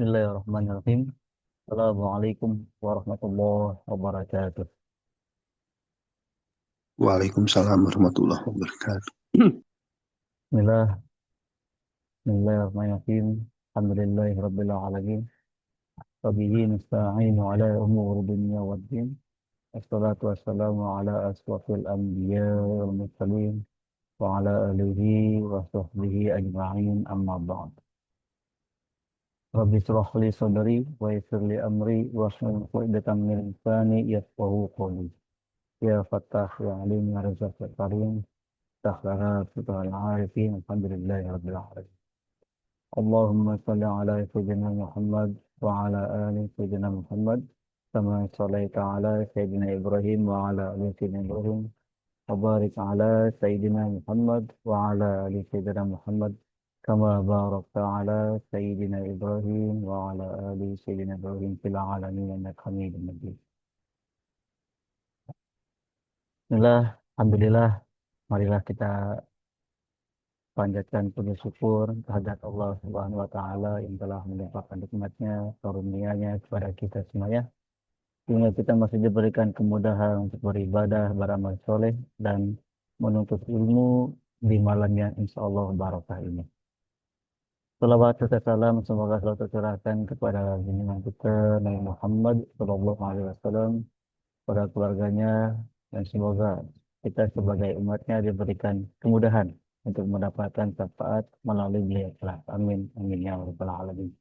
Bismillahirrahmanirrahim. Assalamualaikum warahmatullahi wabarakatuh. Waalaikumsalam warahmatullahi wabarakatuh. Bismillah, Bismillahirrahmanirrahim. Alhamdulillahirabbil alamin. Wa bihi nasta'inu ala umuri dunya waddin. Wassalatu wassalamu ala asrofil anbiya wal mursalin wa ala alihi wa sahbihi ajma'in amma ba'd. Rabbi shrah li sadri wa yassir li amri wa hlul 'uqdatam min lisani yafqahu qawli. Ya Fattah ya Alim ya Razzaq ya Karim. Tahlana Subhanal Arifin. Alhamdulillahirabbil alamin. Allahumma salli ala Sayyidina Muhammad wa ala ali Sayyidina Muhammad kama sallaita ala Sayyidina Ibrahim wa ala ali Sayyidina Ibrahim wa barik ala Sayyidina Muhammad wa ala ali Sayyidina Muhammad kama barakta ala Sayyidina Ibrahim wa ala ali Sayyidina Ibrahim fil alamin innaka Hamidum Majid. Bismillah, alhamdulillah, marilah kita panjatkan puji syukur kehadirat Allah Subhanahu wa taala yang telah melimpahkan nikmatnya, karunia-Nya kepada kita semuanya. Sehingga kita masih diberikan kemudahan untuk beribadah, beramal soleh dan menuntut ilmu di malamnya insya Allah barakah ini. Salawat serta salam semoga selalu tercurahkan kepada junjungan kita Nabi Muhammad Sallallahu Alaihi Wasallam, pada keluarganya, dan semoga kita sebagai umatnya diberikan kemudahan untuk mendapatkan syafaat melalui beliau kelak. Amin. Amin ya rabbal alamin.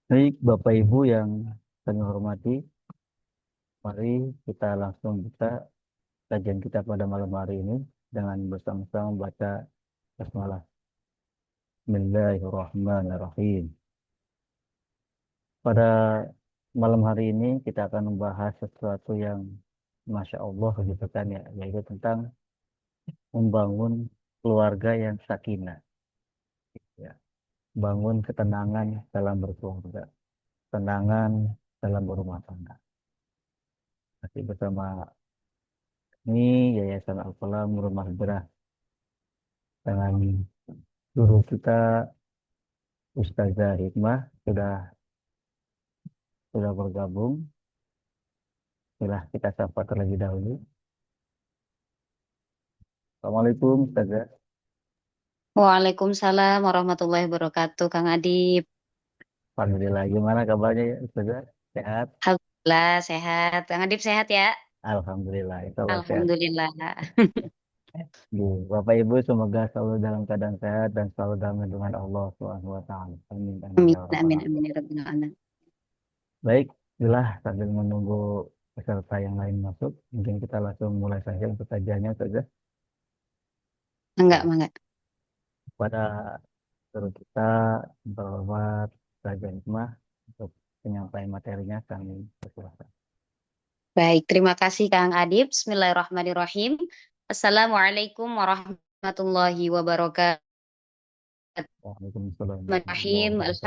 Baik, Bapak Ibu yang kami hormati, mari kita langsung buka kajian kita pada malam hari ini dengan bersama-sama membaca basmalah. Bismillahirrahmanirrahim. Pada malam hari ini kita akan membahas sesuatu yang Masya Allah gitu kan ya, yaitu tentang membangun keluarga yang sakinah. Ya. Bangun ketenangan dalam berkeluarga, ketenangan dalam berumah tangga. Masih bersama ini Yayasan Al-Falah Rumah Hijrah dengan guru kita Ustazah Hikmah sudah bergabung. Silahkan kita sapa terlebih dahulu. Assalamualaikum Ustazah. Waalaikumsalam warahmatullahi wabarakatuh, Kang Adib. Alhamdulillah. Gimana kabarnya ya Ustazah? Sehat? Alhamdulillah sehat. Kang Adib sehat ya? Alhamdulillah. Insya sehat. Alhamdulillah. Bapak Ibu semoga selalu dalam keadaan sehat dan selalu dalam lindungan Allah Subhanahu wa taala. Amin amin Amin, ya rabbal amin, alamin. amin, ya Rabbal alamin. Baik, itulah sambil menunggu peserta yang lain masuk, mungkin kita langsung mulai saja untuk kajiannya saja. Enggak, Ya, enggak. pada guru kita berhormat Raja Hikmah untuk penyampaian materinya kami persilahkan. Baik, terima kasih Kang Adib. Bismillahirrahmanirrahim. Assalamualaikum warahmatullahi wabarakatuh. Waalaikumsalam warahmatullahi Bismillahirrahmanirrahim. wabarakatuh.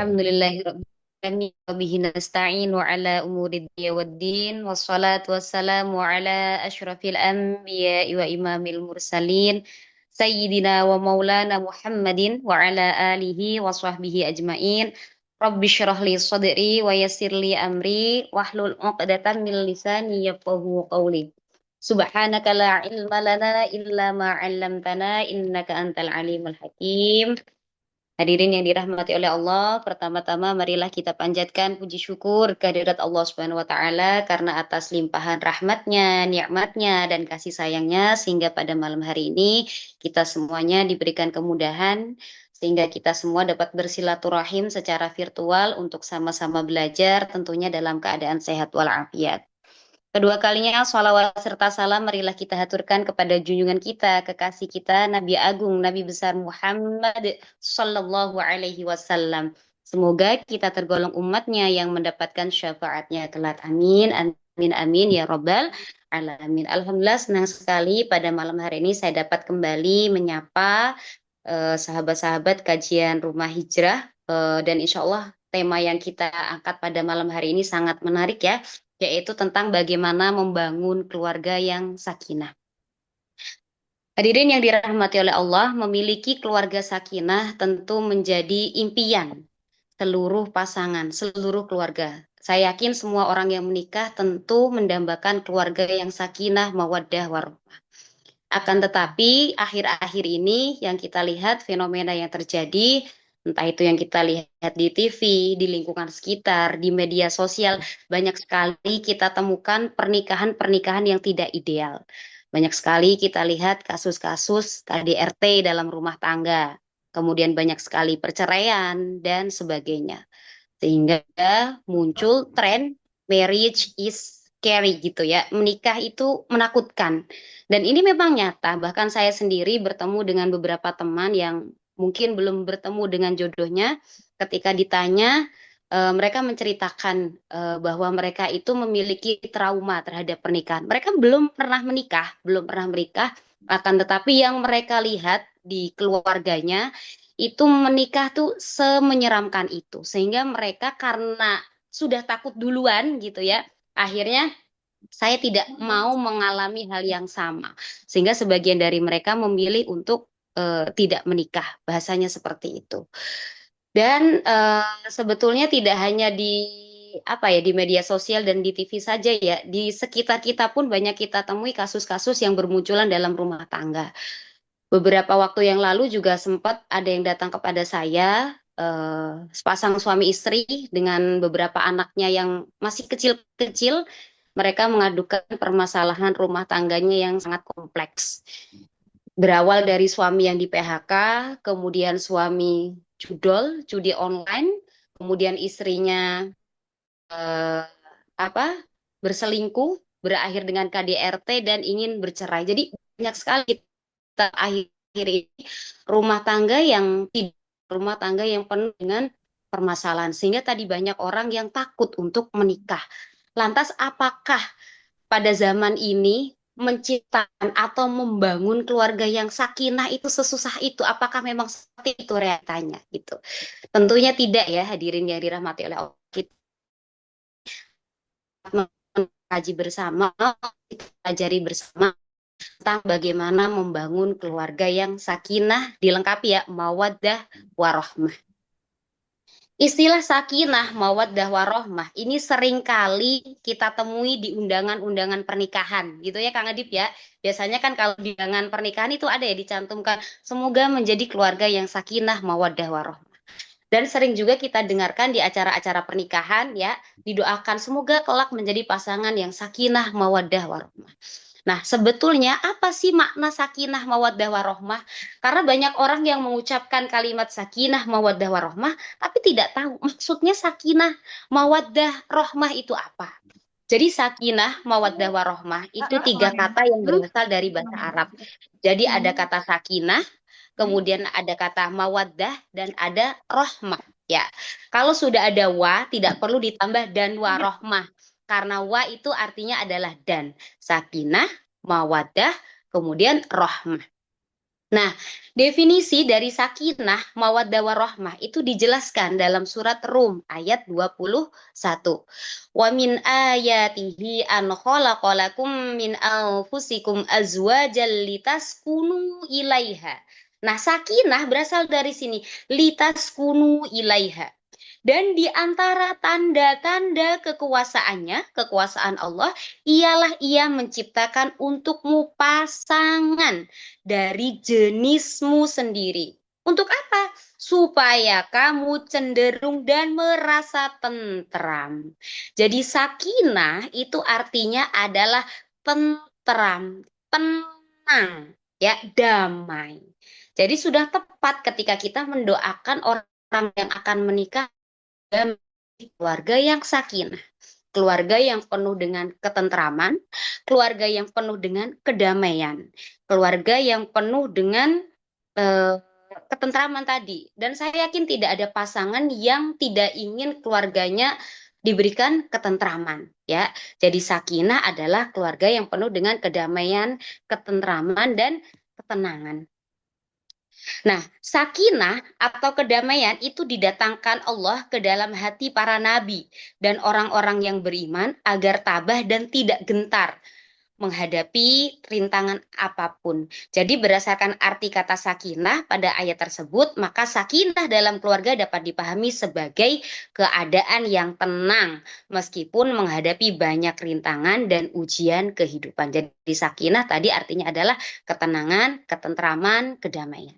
Alhamdulillahirrahmanirrahim. Wabihi nasta'in wa ala umuri dunya waddin. Wassalatu wassalamu ala ashrafil anbiya wa imamil mursalin. Sayyidina wa maulana Muhammadin wa ala alihi wa sahbihi ajmain. Rabbi syrah li sadri wa yassir li amri. Wahlul uqdatan min lisani yafqahu qawli. Subhanaka la ilma lana illa ma 'allamtana innaka antal alimul hakim. Hadirin yang dirahmati oleh Allah, pertama-tama marilah kita panjatkan puji syukur kehadirat Allah Subhanahu wa taala karena atas limpahan rahmatnya, nikmatnya dan kasih sayangnya sehingga pada malam hari ini kita semuanya diberikan kemudahan sehingga kita semua dapat bersilaturahim secara virtual untuk sama-sama belajar tentunya dalam keadaan sehat walafiat. Kedua kalinya, sholawat serta salam marilah kita haturkan kepada junjungan kita, kekasih kita, Nabi Agung, Nabi besar Muhammad Sallallahu Alaihi Wasallam. Semoga kita tergolong umatnya yang mendapatkan syafaatnya kelak. Amin, amin, amin, ya Robbal Alamin. Alhamdulillah senang sekali pada malam hari ini saya dapat kembali menyapa sahabat-sahabat kajian Rumah Hijrah. Dan insya Allah tema yang kita angkat pada malam hari ini sangat menarik ya, yaitu tentang bagaimana membangun keluarga yang sakinah. Hadirin yang dirahmati oleh Allah, memiliki keluarga sakinah tentu menjadi impian seluruh pasangan, seluruh keluarga. Saya yakin semua orang yang menikah tentu mendambakan keluarga yang sakinah, mawaddah, warahmah. Akan tetapi akhir-akhir ini yang kita lihat fenomena yang terjadi, entah itu yang kita lihat di TV, di lingkungan sekitar, di media sosial, banyak sekali kita temukan pernikahan-pernikahan yang tidak ideal. Banyak sekali kita lihat kasus-kasus KDRT dalam rumah tangga, kemudian banyak sekali perceraian dan sebagainya. Sehingga muncul tren marriage is scary gitu ya. Menikah itu menakutkan. Dan ini memang nyata. Bahkan saya sendiri bertemu dengan beberapa teman yang mungkin belum bertemu dengan jodohnya. Ketika ditanya, mereka menceritakan bahwa mereka itu memiliki trauma terhadap pernikahan. Mereka belum pernah menikah, belum pernah menikah. Akan tetapi yang mereka lihat di keluarganya itu menikah tuh semenyeramkan itu sehingga mereka karena sudah takut duluan gitu ya, akhirnya saya tidak mau mengalami hal yang sama sehingga sebagian dari mereka memilih untuk tidak menikah, bahasanya seperti itu. Dan sebetulnya tidak hanya di apa ya, di media sosial dan di TV saja ya, di sekitar kita pun banyak kita temui kasus-kasus yang bermunculan dalam rumah tangga. Beberapa waktu yang lalu juga sempat ada yang datang kepada saya, sepasang suami istri dengan beberapa anaknya yang masih kecil-kecil, mereka mengadukan permasalahan rumah tangganya yang sangat kompleks. Berawal dari suami yang di PHK, kemudian suami judol, judi online, kemudian istrinya eh, apa berselingkuh, berakhir dengan KDRT dan ingin bercerai. Jadi banyak sekali kita akhir ini rumah tangga yang tidak rumah tangga yang penuh dengan permasalahan sehingga tadi banyak orang yang takut untuk menikah. Lantas apakah pada zaman ini menciptakan atau membangun keluarga yang sakinah itu sesusah itu? Apakah memang seperti itu realitanya gitu? Tentunya tidak ya, hadirin yang dirahmati oleh Allah. Kita mengkaji bersama, kita pelajari bersama tentang bagaimana membangun keluarga yang sakinah, dilengkapi ya, mawaddah warohmah. Istilah sakinah, mawaddah warohmah ini seringkali kita temui di undangan-undangan pernikahan, gitu ya Kang Adib ya. Biasanya kan kalau di undangan pernikahan itu ada ya dicantumkan, semoga menjadi keluarga yang sakinah, mawaddah warohmah. Dan sering juga kita dengarkan di acara-acara pernikahan ya, didoakan semoga kelak menjadi pasangan yang sakinah, mawaddah warohmah. Nah, sebetulnya apa sih makna sakinah mawaddah warohmah? Karena banyak orang yang mengucapkan kalimat sakinah mawaddah warohmah, tapi tidak tahu maksudnya sakinah mawaddah rohmah itu apa. Jadi sakinah mawaddah warohmah itu tiga kata yang berasal dari bahasa Arab. Jadi ada kata sakinah, kemudian ada kata mawaddah, dan ada rohmah. Ya, kalau sudah ada wa, tidak perlu ditambah dan warohmah. Karena wa itu artinya adalah dan. Sakinah, mawaddah, kemudian rohmah. Nah, definisi dari sakinah, mawaddah, warohmah itu dijelaskan dalam surat Rum ayat 21. Wa min ayatihi an khalaqalakum min anfusikum azwajal litaskunu ilaiha. Nah, sakinah berasal dari sini, litaskunu ilaiha. Dan di antara tanda-tanda kekuasaannya, kekuasaan Allah, ialah ia menciptakan untukmu pasangan dari jenismu sendiri. Untuk apa? Supaya kamu cenderung dan merasa tentram. Jadi sakinah itu artinya adalah tentram, tenang, ya, damai. Jadi sudah tepat ketika kita mendoakan orang yang akan menikah keluarga yang sakinah, keluarga yang penuh dengan ketentraman, keluarga yang penuh dengan kedamaian, keluarga yang penuh dengan ketentraman tadi. Dan saya yakin tidak ada pasangan yang tidak ingin keluarganya diberikan ketentraman, ya. Jadi sakinah adalah keluarga yang penuh dengan kedamaian, ketentraman, dan ketenangan. Nah, sakinah atau kedamaian itu didatangkan Allah ke dalam hati para nabi dan orang-orang yang beriman agar tabah dan tidak gentar menghadapi rintangan apapun. Jadi berdasarkan arti kata sakinah pada ayat tersebut, maka sakinah dalam keluarga dapat dipahami sebagai keadaan yang tenang meskipun menghadapi banyak rintangan dan ujian kehidupan. Jadi sakinah tadi artinya adalah ketenangan, ketentraman, kedamaian.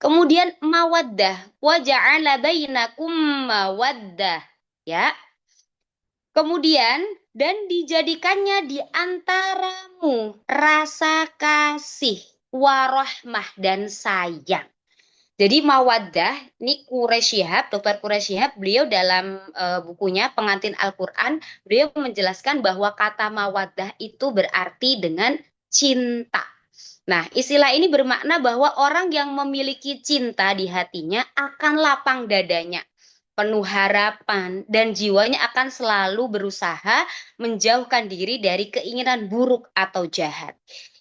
Kemudian mawaddah, wa ja'ala bainakum mawaddah, ya. Kemudian dan dijadikannya di antaramu rasa kasih, warahmah dan sayang. Jadi mawaddah, ini Quraish Shihab, Dr. Quraish Shihab, beliau dalam bukunya Pengantin Al-Quran, beliau menjelaskan bahwa kata mawaddah itu berarti dengan cinta. Nah, istilah ini bermakna bahwa orang yang memiliki cinta di hatinya akan lapang dadanya, penuh harapan, dan jiwanya akan selalu berusaha menjauhkan diri dari keinginan buruk atau jahat.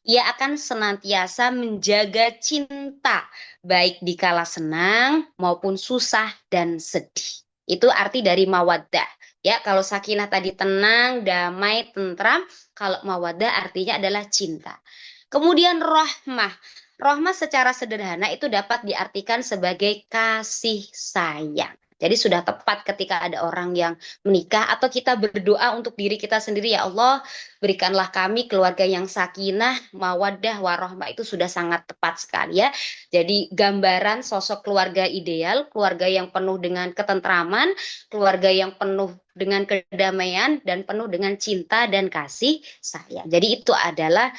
Ia akan senantiasa menjaga cinta, baik di kala senang maupun susah dan sedih. Itu arti dari mawaddah. Ya, kalau sakinah tadi tenang, damai, tentram, kalau mawaddah artinya adalah cinta. Kemudian rahmah. Rahmah secara sederhana itu dapat diartikan sebagai kasih sayang. Jadi sudah tepat ketika ada orang yang menikah atau kita berdoa untuk diri kita sendiri, ya Allah, berikanlah kami keluarga yang sakinah, mawaddah, warahmah, itu sudah sangat tepat sekali ya. Jadi gambaran sosok keluarga ideal, keluarga yang penuh dengan ketentraman, keluarga yang penuh dengan kedamaian dan penuh dengan cinta dan kasih sayang. Jadi itu adalah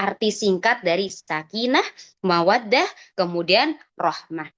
arti singkat dari sakinah, mawaddah, kemudian rahmah.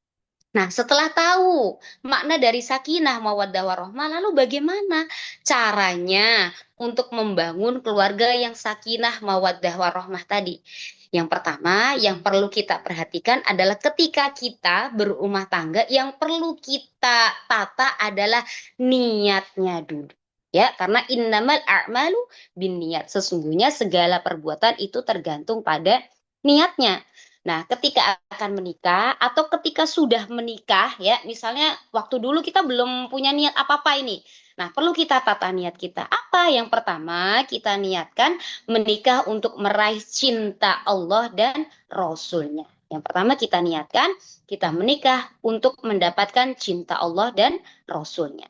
Nah, setelah tahu makna dari sakinah, mawaddah, warahmah, lalu bagaimana caranya untuk membangun keluarga yang sakinah, mawaddah, warahmah tadi? Yang pertama, yang perlu kita perhatikan adalah ketika kita berumah tangga, yang perlu kita tata adalah niatnya dulu. Ya, karena innamal a'malu binniyat. Sesungguhnya segala perbuatan itu tergantung pada niatnya. Nah, ketika akan menikah atau ketika sudah menikah, ya, misalnya waktu dulu kita belum punya niat apa-apa ini. Nah, perlu kita tata niat kita. Apa? Yang pertama, kita niatkan menikah untuk meraih cinta Allah dan Rasul-Nya. Yang pertama kita niatkan, kita menikah untuk mendapatkan cinta Allah dan Rasul-Nya.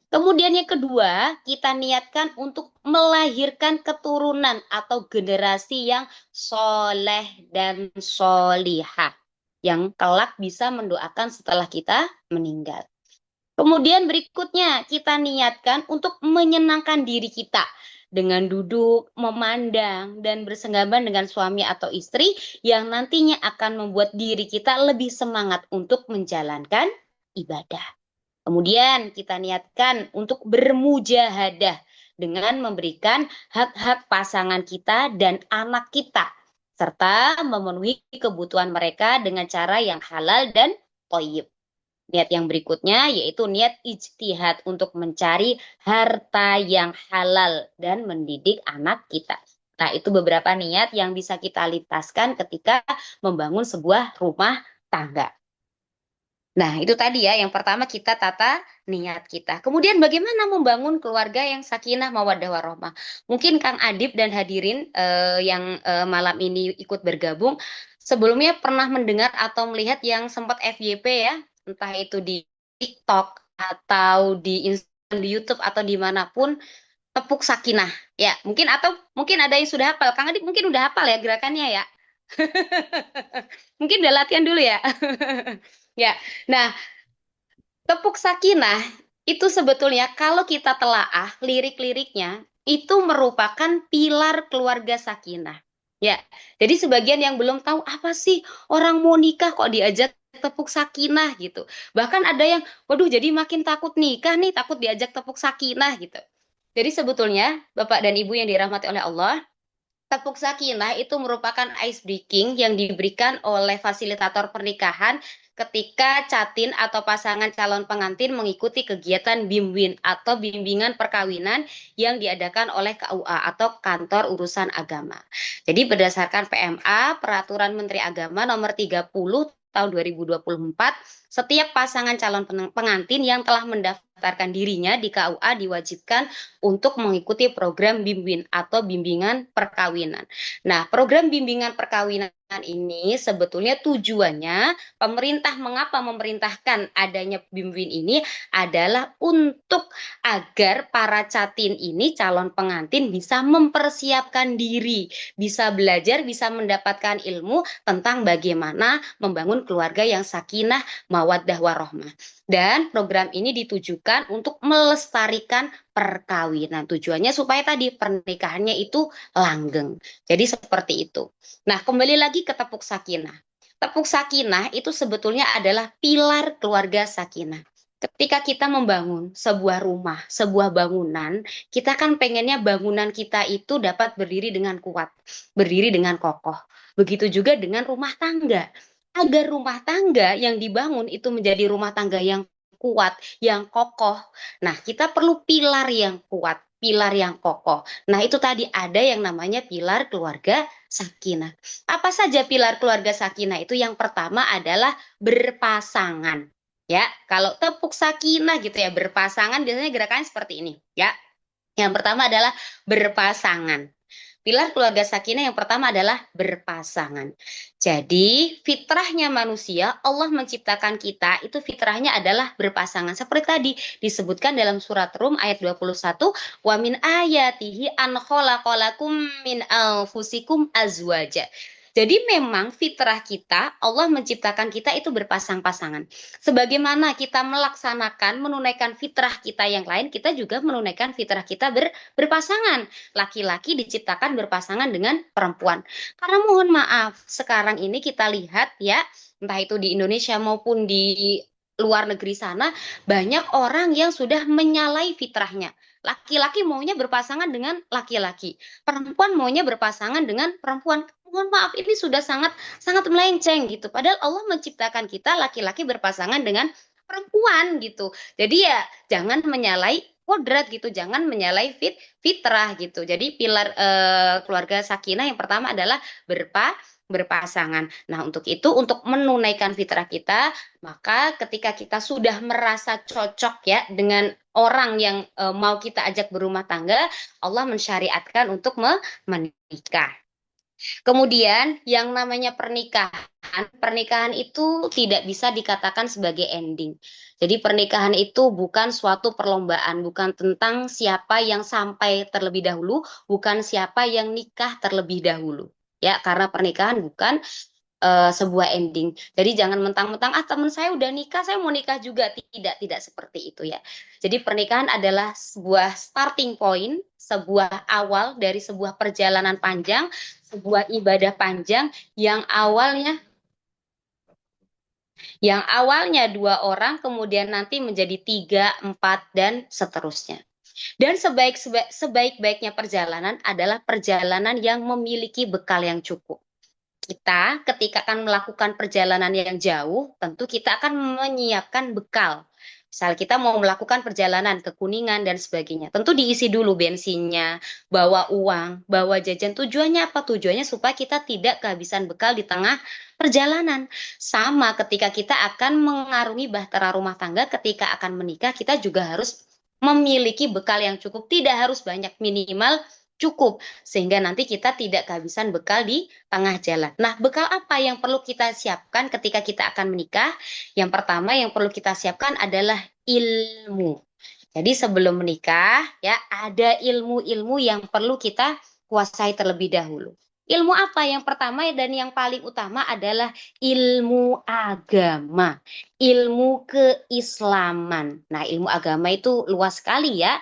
Kemudian yang kedua, kita niatkan untuk melahirkan keturunan atau generasi yang soleh dan solihah, yang kelak bisa mendoakan setelah kita meninggal. Kemudian berikutnya, kita niatkan untuk menyenangkan diri kita dengan duduk, memandang, dan bersenggaban dengan suami atau istri yang nantinya akan membuat diri kita lebih semangat untuk menjalankan ibadah. Kemudian kita niatkan untuk bermujahadah dengan memberikan hak-hak pasangan kita dan anak kita, serta memenuhi kebutuhan mereka dengan cara yang halal dan thayyib. Niat yang berikutnya yaitu niat ijtihad untuk mencari harta yang halal dan mendidik anak kita. Nah, itu beberapa niat yang bisa kita lintaskan ketika membangun sebuah rumah tangga. Nah, itu tadi ya, yang pertama kita tata niat kita. Kemudian bagaimana membangun keluarga yang sakinah, mawaddah, warahmah? Mungkin Kang Adib dan hadirin yang malam ini ikut bergabung, sebelumnya pernah mendengar atau melihat yang sempat FYP ya, entah itu di TikTok atau di Instagram, di YouTube atau dimanapun, tepuk sakinah. Ya, mungkin atau mungkin ada yang sudah hafal. Kang Adib mungkin udah hafal ya gerakannya ya. Mungkin udah latihan dulu ya. Ya, nah tepuk sakinah itu sebetulnya kalau kita telaah lirik-liriknya itu merupakan pilar keluarga sakinah. Ya, jadi sebagian yang belum tahu apa sih orang mau nikah kok diajak tepuk sakinah gitu. Bahkan ada yang, waduh jadi makin takut nikah nih, takut diajak tepuk sakinah gitu. Jadi sebetulnya Bapak dan Ibu yang dirahmati oleh Allah, tepuk sakinah itu merupakan ice breaking yang diberikan oleh fasilitator pernikahan ketika catin atau pasangan calon pengantin mengikuti kegiatan BIMWIN atau bimbingan perkawinan yang diadakan oleh KUA atau Kantor Urusan Agama. Jadi berdasarkan PMA, Peraturan Menteri Agama nomor 30 tahun 2024, setiap pasangan calon pengantin yang telah mendaftar mendaftarkan dirinya di KUA diwajibkan untuk mengikuti program BIMWIN atau bimbingan perkawinan. Nah, program bimbingan perkawinan ini sebetulnya tujuannya mengapa memerintahkan adanya BIMWIN ini adalah untuk agar para catin ini, calon pengantin, bisa mempersiapkan diri, bisa belajar, bisa mendapatkan ilmu tentang bagaimana membangun keluarga yang sakinah, mawaddah warohmah. Dan program ini ditujukan untuk melestarikan perkawinan. Tujuannya supaya tadi pernikahannya itu langgeng. Jadi seperti itu. Nah, kembali lagi ke tepuk sakinah. Tepuk sakinah itu sebetulnya adalah pilar keluarga sakinah. Ketika kita membangun sebuah rumah, sebuah bangunan, kita kan pengennya bangunan kita itu dapat berdiri dengan kuat, berdiri dengan kokoh. Begitu juga dengan rumah tangga. Agar rumah tangga yang dibangun itu menjadi rumah tangga yang kuat, yang kokoh. Nah, kita perlu pilar yang kuat, pilar yang kokoh. Nah, itu tadi ada yang namanya pilar keluarga sakinah. Apa saja pilar keluarga sakinah itu? Yang pertama adalah berpasangan. Ya, kalau tepuk sakinah gitu ya, berpasangan biasanya gerakannya seperti ini, ya. Yang pertama adalah berpasangan. Pilar keluarga sakinah yang pertama adalah berpasangan. Jadi, fitrahnya manusia, Allah menciptakan kita, itu fitrahnya adalah berpasangan. Seperti tadi disebutkan dalam surat Rum ayat 21, wa min ayatihi an khalaqalakum min anfusikum azwaja. Jadi memang fitrah kita, Allah menciptakan kita itu berpasang-pasangan. Sebagaimana kita melaksanakan, menunaikan fitrah kita yang lain, kita juga menunaikan fitrah kita berpasangan. Laki-laki diciptakan berpasangan dengan perempuan. Karena mohon maaf, sekarang ini kita lihat ya, entah itu di Indonesia maupun di luar negeri sana, banyak orang yang sudah menyalahi fitrahnya. Laki-laki maunya berpasangan dengan laki-laki, perempuan maunya berpasangan dengan perempuan. Mohon maaf, ini sudah sangat sangat melenceng gitu. Padahal Allah menciptakan kita laki-laki berpasangan dengan perempuan gitu. Jadi ya jangan menyalahi kodrat gitu, jangan menyalahi fitrah gitu. Jadi pilar keluarga sakinah yang pertama adalah berpasangan. Nah, untuk itu, untuk menunaikan fitrah kita, maka ketika kita sudah merasa cocok ya dengan orang yang mau kita ajak berumah tangga, Allah mensyariatkan untuk menikah. Kemudian yang namanya pernikahan itu tidak bisa dikatakan sebagai ending. Jadi pernikahan itu bukan suatu perlombaan, bukan tentang siapa yang sampai terlebih dahulu, bukan siapa yang nikah terlebih dahulu. Ya, karena pernikahan bukan sebuah ending. Jadi jangan mentang-mentang teman saya udah nikah, saya mau nikah juga. Tidak seperti itu ya. Jadi pernikahan adalah sebuah starting point, sebuah awal dari sebuah perjalanan panjang, sebuah ibadah panjang yang awalnya 2 orang, kemudian nanti menjadi 3, 4 dan seterusnya. Dan sebaik-baiknya perjalanan adalah perjalanan yang memiliki bekal yang cukup. Kita ketika akan melakukan perjalanan yang jauh, tentu kita akan menyiapkan bekal. Misal kita mau melakukan perjalanan ke Kuningan dan sebagainya, tentu diisi dulu bensinnya, bawa uang, bawa jajan. Tujuannya apa? Tujuannya supaya kita tidak kehabisan bekal di tengah perjalanan. Sama ketika kita akan mengarungi bahtera rumah tangga, ketika akan menikah, kita juga harus memiliki bekal yang cukup. Tidak harus banyak, minimal cukup, sehingga nanti kita tidak kehabisan bekal di tengah jalan. Nah, bekal apa yang perlu kita siapkan ketika kita akan menikah? Yang pertama yang perlu kita siapkan adalah ilmu. Jadi sebelum menikah, ya ada ilmu-ilmu yang perlu kita kuasai terlebih dahulu. Ilmu apa? Yang pertama dan yang paling utama adalah ilmu agama, ilmu keislaman. Nah, ilmu agama itu luas sekali ya,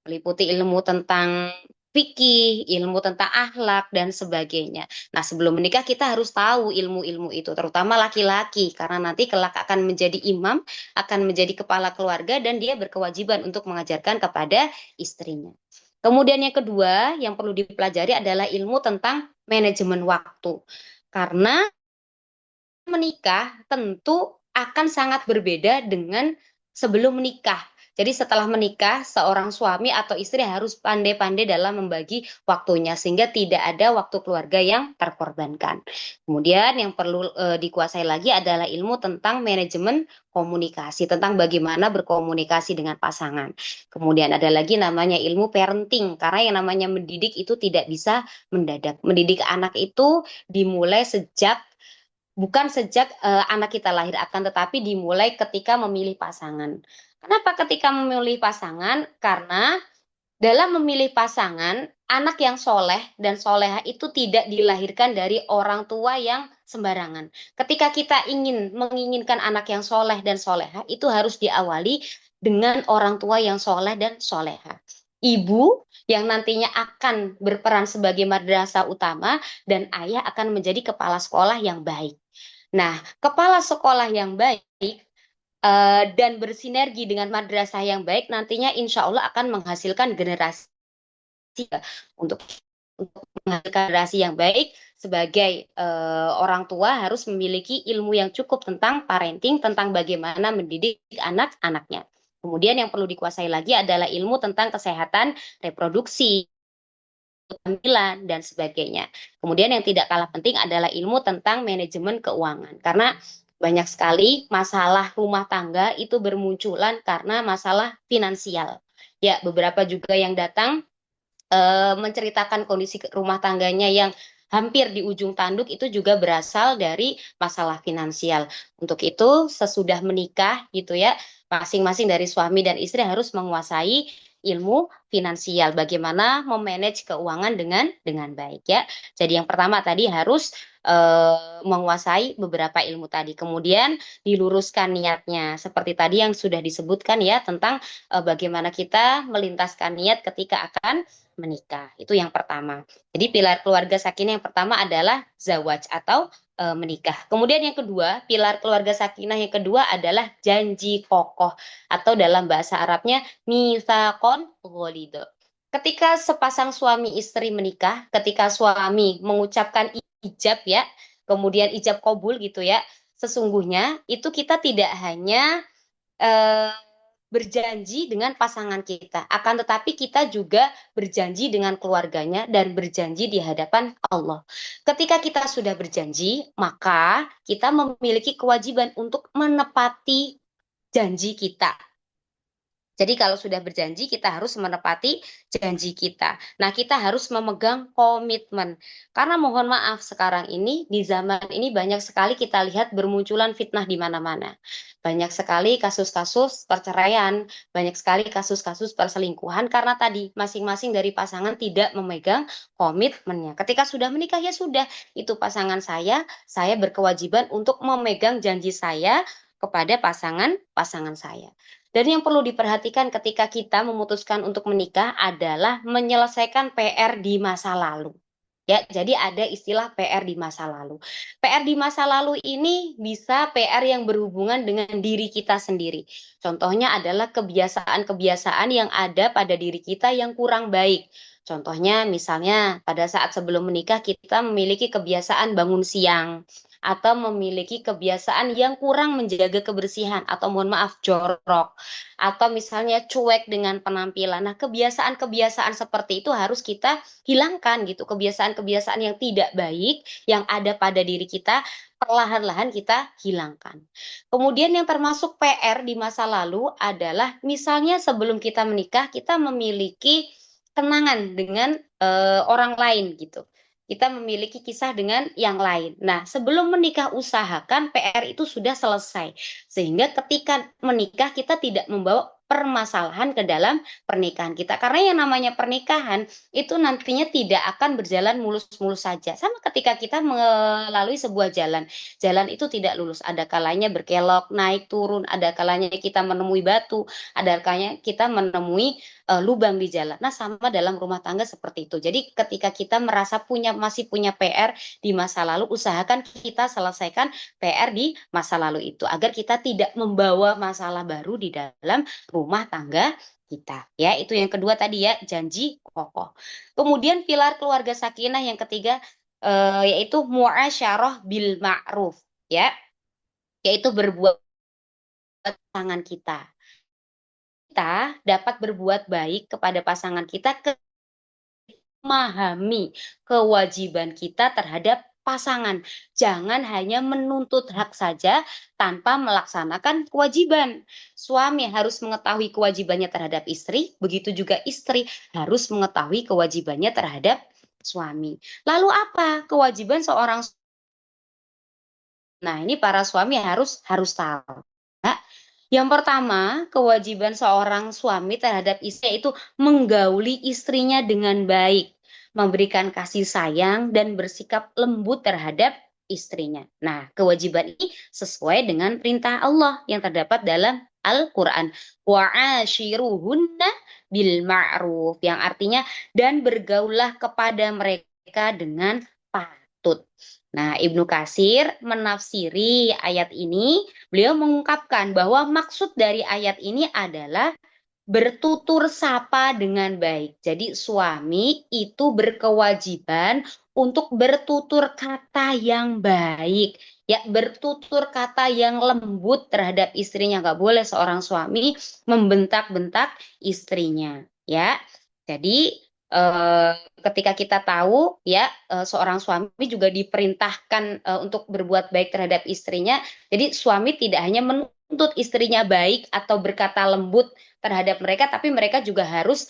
meliputi ilmu tentang fikih, ilmu tentang akhlak, dan sebagainya. Nah, sebelum menikah kita harus tahu ilmu-ilmu itu, terutama laki-laki, karena nanti kelak akan menjadi imam, akan menjadi kepala keluarga, dan dia berkewajiban untuk mengajarkan kepada istrinya. Kemudian yang kedua, yang perlu dipelajari adalah ilmu tentang manajemen waktu. Karena menikah tentu akan sangat berbeda dengan sebelum menikah. Jadi setelah menikah, seorang suami atau istri harus pandai-pandai dalam membagi waktunya sehingga tidak ada waktu keluarga yang terkorbankan. Kemudian yang perlu dikuasai lagi adalah ilmu tentang manajemen komunikasi, tentang bagaimana berkomunikasi dengan pasangan. Kemudian ada lagi namanya ilmu parenting, karena yang namanya mendidik itu tidak bisa mendadak. Mendidik anak itu dimulai bukan sejak anak kita lahir, akan tetapi dimulai ketika memilih pasangan. Kenapa ketika memilih pasangan? Karena dalam memilih pasangan, anak yang soleh dan soleha itu tidak dilahirkan dari orang tua yang sembarangan. Ketika kita menginginkan anak yang soleh dan soleha, itu harus diawali dengan orang tua yang soleh dan soleha. Ibu yang nantinya akan berperan sebagai madrasah utama dan ayah akan menjadi kepala sekolah yang baik. Nah, kepala sekolah yang baik dan bersinergi dengan madrasah yang baik nantinya insya Allah akan menghasilkan generasi untuk menghasilkan generasi yang baik sebagai orang tua harus memiliki ilmu yang cukup tentang parenting, tentang bagaimana mendidik anak-anaknya. Kemudian yang perlu dikuasai lagi adalah ilmu tentang kesehatan reproduksi, kehamilan, dan sebagainya. Kemudian yang tidak kalah penting adalah ilmu tentang manajemen keuangan. Karena banyak sekali masalah rumah tangga itu bermunculan karena masalah finansial. Ya, beberapa juga yang datang menceritakan kondisi rumah tangganya yang hampir di ujung tanduk itu juga berasal dari masalah finansial. Untuk itu, sesudah menikah gitu ya, masing-masing dari suami dan istri harus menguasai ilmu finansial, bagaimana memanage keuangan dengan baik ya. Jadi yang pertama tadi harus menguasai beberapa ilmu tadi. Kemudian diluruskan niatnya, seperti tadi yang sudah disebutkan ya tentang bagaimana kita melintaskan niat ketika akan menikah. Itu yang pertama. Jadi pilar keluarga sakinah yang pertama adalah zawaj atau menikah. Kemudian yang kedua, pilar keluarga sakinah yang kedua adalah janji kokoh atau dalam bahasa Arabnya mitsaqon ghalidho. Ketika sepasang suami istri menikah, ketika suami mengucapkan ijab ya, kemudian ijab kabul gitu ya, sesungguhnya itu kita tidak hanya eh, berjanji dengan pasangan kita, akan tetapi kita juga berjanji dengan keluarganya dan berjanji di hadapan Allah. Ketika kita sudah berjanji, maka kita memiliki kewajiban untuk menepati janji kita. Jadi kalau sudah berjanji, kita harus menepati janji kita. Nah, kita harus memegang komitmen. Karena mohon maaf, sekarang ini, di zaman ini banyak sekali kita lihat bermunculan fitnah di mana-mana. Banyak sekali kasus-kasus perceraian, banyak sekali kasus-kasus perselingkuhan, karena tadi masing-masing dari pasangan tidak memegang komitmennya. Ketika sudah menikah, ya sudah, itu pasangan saya berkewajiban untuk memegang janji saya kepada pasangan saya. Dan yang perlu diperhatikan ketika kita memutuskan untuk menikah adalah menyelesaikan PR di masa lalu. Ya, jadi ada istilah PR di masa lalu. PR di masa lalu ini bisa PR yang berhubungan dengan diri kita sendiri. Contohnya adalah kebiasaan-kebiasaan yang ada pada diri kita yang kurang baik. Contohnya misalnya pada saat sebelum menikah kita memiliki kebiasaan bangun siang atau memiliki kebiasaan yang kurang menjaga kebersihan atau mohon maaf jorok atau misalnya cuek dengan penampilan. Nah, kebiasaan-kebiasaan seperti itu harus kita hilangkan gitu. Kebiasaan-kebiasaan yang tidak baik yang ada pada diri kita perlahan-lahan kita hilangkan. Kemudian yang termasuk PR di masa lalu adalah misalnya sebelum kita menikah kita memiliki kenangan dengan orang lain gitu. Kita memiliki kisah dengan yang lain. Nah, sebelum menikah usahakan PR itu sudah selesai. Sehingga ketika menikah kita tidak membawa permasalahan ke dalam pernikahan kita. Karena yang namanya pernikahan itu nantinya tidak akan berjalan mulus-mulus saja. Sama ketika kita melalui sebuah jalan. Jalan itu tidak lurus. Ada kalanya berkelok, naik turun. Ada kalanya kita menemui batu. Ada kalanya kita menemui lubang di jalan. Nah, sama dalam rumah tangga seperti itu. Jadi ketika kita merasa masih punya PR di masa lalu, usahakan kita selesaikan PR di masa lalu itu agar kita tidak membawa masalah baru di dalam rumah tangga kita. Ya, itu yang kedua tadi ya, janji kokoh. Kemudian pilar keluarga sakinah yang ketiga yaitu muasyarah bil ma'ruf ya, yaitu berbuat tangan kita. kita dapat berbuat baik kepada pasangan kita memahami kewajiban kita terhadap pasangan. Jangan hanya menuntut hak saja tanpa melaksanakan kewajiban. Suami harus mengetahui kewajibannya terhadap istri, begitu juga istri harus mengetahui kewajibannya terhadap suami. Lalu apa kewajiban seorang? Nah, ini para suami harus tahu. Ya. Yang pertama, kewajiban seorang suami terhadap istri itu menggauli istrinya dengan baik, memberikan kasih sayang dan bersikap lembut terhadap istrinya. Nah, kewajiban ini sesuai dengan perintah Allah yang terdapat dalam Al-Qur'an. Wa'ashiruhunna bil ma'ruf, yang artinya dan bergaullah kepada mereka dengan patut. Nah, Ibnu Katsir menafsiri ayat ini, beliau mengungkapkan bahwa maksud dari ayat ini adalah bertutur sapa dengan baik. Jadi suami itu berkewajiban untuk bertutur kata yang baik. Ya, bertutur kata yang lembut terhadap istrinya. Nggak boleh seorang suami membentak-bentak istrinya. Ya, jadi ketika kita tahu ya seorang suami juga diperintahkan untuk berbuat baik terhadap istrinya. Jadi suami tidak hanya menuntut istrinya baik atau berkata lembut terhadap mereka, tapi mereka juga harus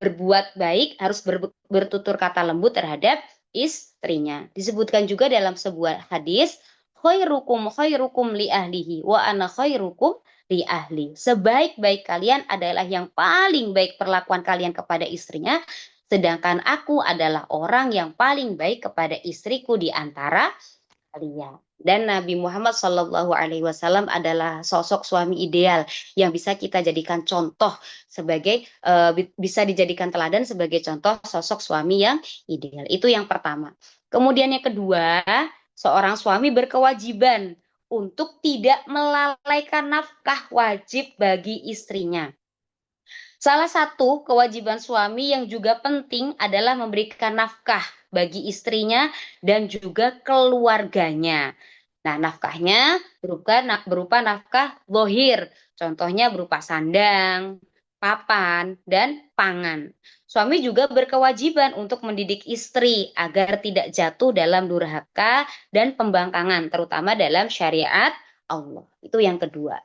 berbuat baik, harus bertutur kata lembut terhadap istrinya. Disebutkan juga dalam sebuah hadis, khairukum li ahlihi wa ana khairukum li ahli. Sebaik-baik kalian adalah yang paling baik perlakuan kalian kepada istrinya, sedangkan aku adalah orang yang paling baik kepada istriku di antara kalian. Dan Nabi Muhammad SAW adalah sosok suami ideal yang bisa kita jadikan contoh sebagai bisa dijadikan teladan sebagai contoh sosok suami yang ideal. Itu yang pertama. Kemudian yang kedua, seorang suami berkewajiban untuk tidak melalaikan nafkah wajib bagi istrinya. Salah satu kewajiban suami yang juga penting adalah memberikan nafkah bagi istrinya dan juga keluarganya. Nah, nafkahnya berupa nafkah zahir, contohnya berupa sandang, papan, dan pangan. Suami juga berkewajiban untuk mendidik istri agar tidak jatuh dalam durhaka dan pembangkangan, terutama dalam syariat Allah. Itu yang kedua.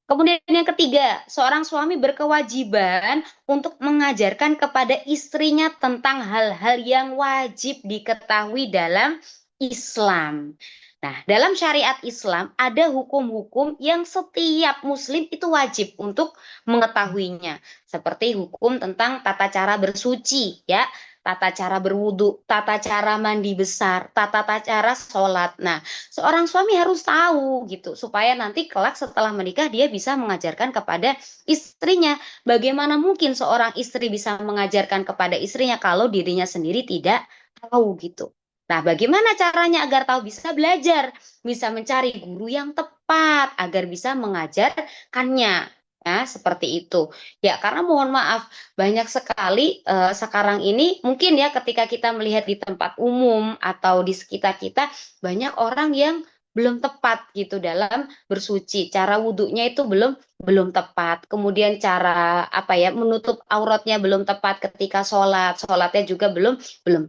Kemudian yang ketiga, seorang suami berkewajiban untuk mengajarkan kepada istrinya tentang hal-hal yang wajib diketahui dalam Islam. Nah, dalam syariat Islam ada hukum-hukum yang setiap muslim itu wajib untuk mengetahuinya. Seperti hukum tentang tata cara bersuci, ya, tata cara berwudu, tata cara mandi besar, tata cara sholat. Nah, seorang suami harus tahu gitu supaya nanti kelak setelah menikah dia bisa mengajarkan kepada istrinya. Bagaimana mungkin seorang istri bisa mengajarkan kepada istrinya kalau dirinya sendiri tidak tahu gitu. Nah, bagaimana caranya agar tahu? Bisa belajar, bisa mencari guru yang tepat agar bisa mengajarkannya. Ya, seperti itu. Ya, karena mohon maaf, banyak sekali sekarang ini mungkin ya ketika kita melihat di tempat umum atau di sekitar kita banyak orang yang belum tepat gitu dalam bersuci. Cara wudhunya itu belum tepat. Kemudian cara apa ya menutup auratnya belum tepat ketika sholat. Sholatnya juga belum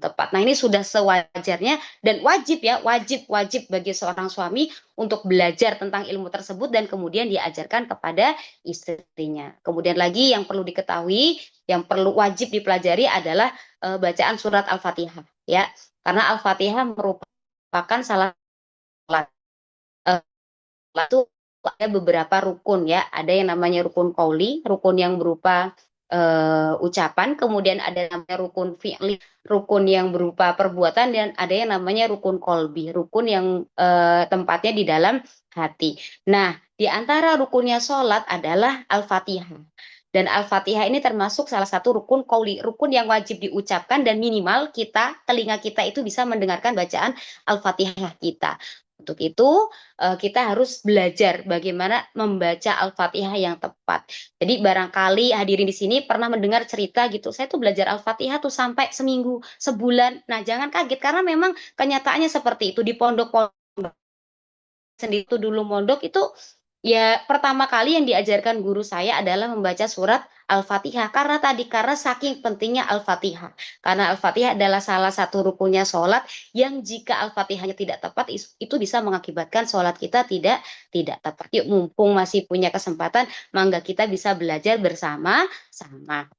tepat. Nah, ini sudah sewajarnya dan wajib ya, wajib bagi seorang suami untuk belajar tentang ilmu tersebut dan kemudian diajarkan kepada istrinya. Kemudian lagi yang perlu diketahui, yang perlu wajib dipelajari adalah bacaan surat Al-Fatihah ya. Karena Al-Fatihah merupakan salah itu ada beberapa rukun ya. Ada yang namanya rukun qauli, rukun yang berupa ucapan, kemudian ada namanya rukun fi'li, rukun yang berupa perbuatan, dan ada yang namanya rukun qalbi, rukun yang tempatnya di dalam hati. Nah, di antara rukunnya sholat adalah Al-Fatihah. Dan Al-Fatihah ini termasuk salah satu rukun qauli, rukun yang wajib diucapkan dan minimal telinga kita itu bisa mendengarkan bacaan Al-Fatihah kita. Untuk itu, kita harus belajar bagaimana membaca Al-Fatihah yang tepat. Jadi barangkali hadirin di sini pernah mendengar cerita gitu, saya tuh belajar Al-Fatihah tuh sampai seminggu, sebulan. Nah, jangan kaget karena memang kenyataannya seperti itu di pondok sendiri itu dulu mondok itu Ya, pertama kali yang diajarkan guru saya adalah membaca surat Al-Fatihah. Karena saking pentingnya Al-Fatihah. Karena Al-Fatihah adalah salah satu rukunnya sholat yang jika Al-Fatihahnya tidak tepat, itu bisa mengakibatkan sholat kita tidak tepat. Yuk, mumpung masih punya kesempatan, mangga kita bisa belajar bersama-sama.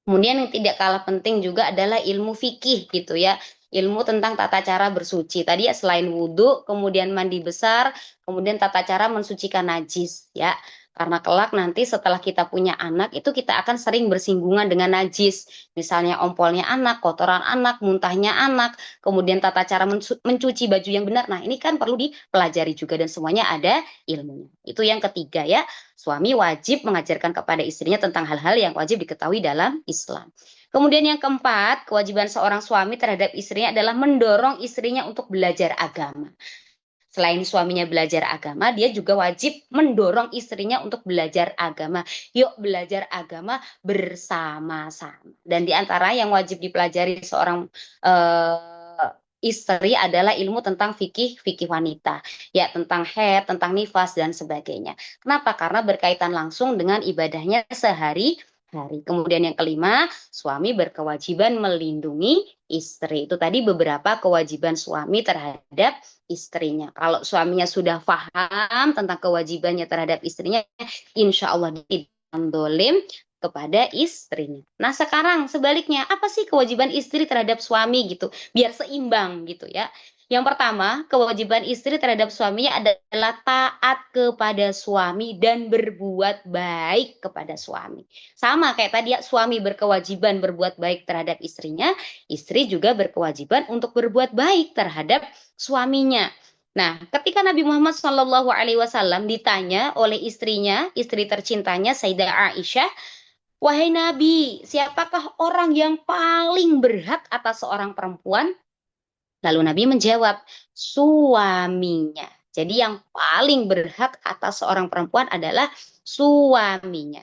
Kemudian yang tidak kalah penting juga adalah ilmu fikih gitu ya. Ilmu tentang tata cara bersuci. Tadi ya selain wudhu, kemudian mandi besar, kemudian tata cara mensucikan najis ya. Karena kelak nanti setelah kita punya anak, itu kita akan sering bersinggungan dengan najis. Misalnya ompolnya anak, kotoran anak, muntahnya anak, kemudian tata cara mencuci baju yang benar. Nah ini kan perlu dipelajari juga dan semuanya ada ilmunya. Itu yang ketiga ya. Suami wajib mengajarkan kepada istrinya tentang hal-hal yang wajib diketahui dalam Islam. Kemudian yang keempat, kewajiban seorang suami terhadap istrinya adalah mendorong istrinya untuk belajar agama. Selain suaminya belajar agama, dia juga wajib mendorong istrinya untuk belajar agama. Yuk belajar agama bersama-sama. Dan di antara yang wajib dipelajari seorang istri adalah ilmu tentang fikih wanita, ya tentang haid, tentang nifas dan sebagainya. Kenapa? Karena berkaitan langsung dengan ibadahnya sehari-hari. Kemudian yang kelima, suami berkewajiban melindungi istri. Itu tadi beberapa kewajiban suami terhadap istrinya. Kalau suaminya sudah paham tentang kewajibannya terhadap istrinya, insya Allah tidak dolim kepada istrinya. Nah sekarang sebaliknya, apa sih kewajiban istri terhadap suami gitu? Biar seimbang gitu ya. Yang pertama, kewajiban istri terhadap suaminya adalah taat kepada suami dan berbuat baik kepada suami. Sama kayak tadi ya, suami berkewajiban berbuat baik terhadap istrinya, istri juga berkewajiban untuk berbuat baik terhadap suaminya. Nah, ketika Nabi Muhammad SAW ditanya oleh istrinya, istri tercintanya Sayyidah Aisyah, wahai Nabi, siapakah orang yang paling berhak atas seorang perempuan? Lalu Nabi menjawab, suaminya. Jadi yang paling berhak atas seorang perempuan adalah suaminya.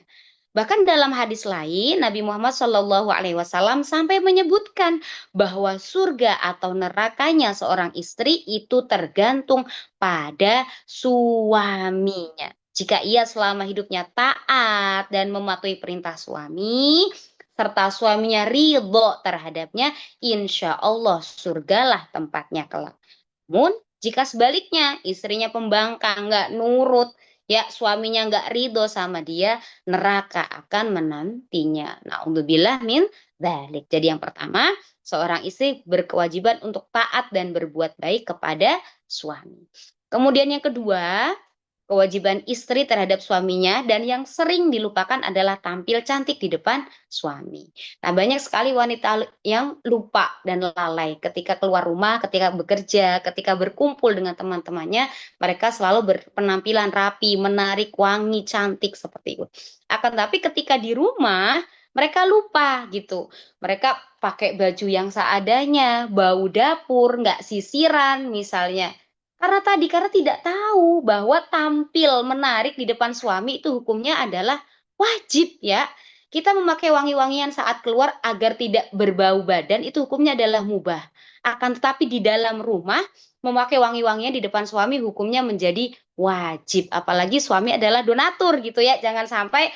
Bahkan dalam hadis lain, Nabi Muhammad SAW sampai menyebutkan bahwa surga atau nerakanya seorang istri itu tergantung pada suaminya. Jika ia selama hidupnya taat dan mematuhi perintah suami, serta suaminya ridho terhadapnya, insya Allah surgalah tempatnya kelak. Namun, jika sebaliknya istrinya pembangkang, nggak nurut, ya suaminya nggak ridho sama dia, neraka akan menantinya. Na'udzubillah min dzalik. Jadi yang pertama, seorang istri berkewajiban untuk taat dan berbuat baik kepada suami. Kemudian yang kedua, kewajiban istri terhadap suaminya dan yang sering dilupakan adalah tampil cantik di depan suami. Nah, banyak sekali wanita yang lupa dan lalai ketika keluar rumah, ketika bekerja, ketika berkumpul dengan teman-temannya, mereka selalu berpenampilan rapi, menarik, wangi, cantik seperti itu. Akan tapi ketika di rumah, mereka lupa gitu. Mereka pakai baju yang seadanya, bau dapur, nggak sisiran misalnya. Karena tidak tahu bahwa tampil menarik di depan suami itu hukumnya adalah wajib ya. Kita memakai wangi-wangian saat keluar agar tidak berbau badan itu hukumnya adalah mubah. Akan tetapi di dalam rumah memakai wangi-wangian di depan suami hukumnya menjadi wajib. Apalagi suami adalah donatur gitu ya. Jangan sampai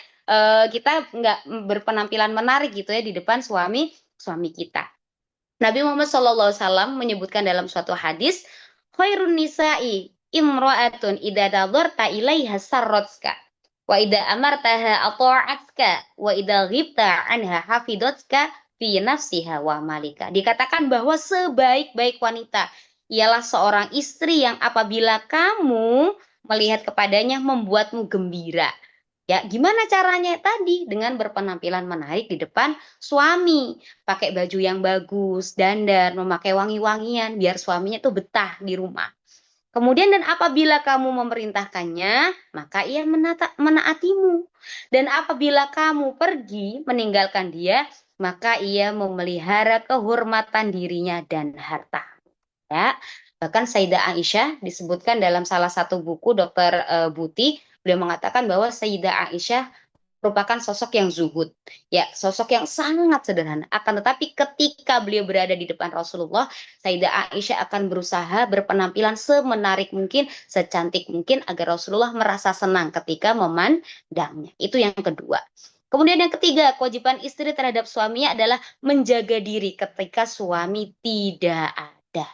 kita nggak berpenampilan menarik gitu ya di depan suami kita. Nabi Muhammad SAW menyebutkan dalam suatu hadis, khairun nisa'i imra'atun idza nadarta ilaiha sarratska wa idza amartaha ata'atka wa idza ghibta anha hafidatka fi nafsiha wa malika. Dikatakan bahwa sebaik-baik wanita ialah seorang istri yang apabila kamu melihat kepadanya membuatmu gembira. Ya, gimana caranya tadi? Dengan berpenampilan menarik di depan suami, pakai baju yang bagus, dandan, memakai wangi-wangian biar suaminya tuh betah di rumah. Kemudian dan apabila kamu memerintahkannya, maka ia menaatimu. Dan apabila kamu pergi meninggalkan dia, maka ia memelihara kehormatan dirinya dan harta. Ya, bahkan Sayyidah Aisyah disebutkan dalam salah satu buku Dr. Buti, beliau mengatakan bahwa Sayyidah Aisyah merupakan sosok yang zuhud, ya, sosok yang sangat sederhana. Akan tetapi ketika beliau berada di depan Rasulullah, Sayyidah Aisyah akan berusaha berpenampilan semenarik mungkin, secantik mungkin agar Rasulullah merasa senang ketika memandangnya. Itu yang kedua. Kemudian yang ketiga, kewajiban istri terhadap suaminya adalah menjaga diri ketika suami tidak ada.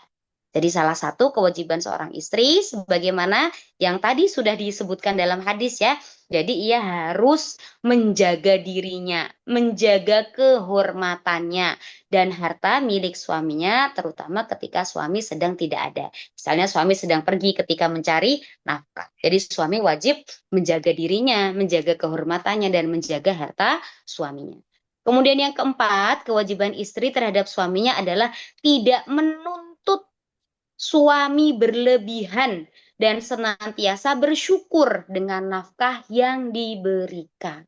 Jadi salah satu kewajiban seorang istri sebagaimana yang tadi sudah disebutkan dalam hadis ya. Jadi ia harus menjaga dirinya, menjaga kehormatannya dan harta milik suaminya terutama ketika suami sedang tidak ada. Misalnya suami sedang pergi ketika mencari nafkah. Jadi suami wajib menjaga dirinya, menjaga kehormatannya dan menjaga harta suaminya. Kemudian yang keempat, kewajiban istri terhadap suaminya adalah tidak menuntut suami berlebihan dan senantiasa bersyukur dengan nafkah yang diberikan.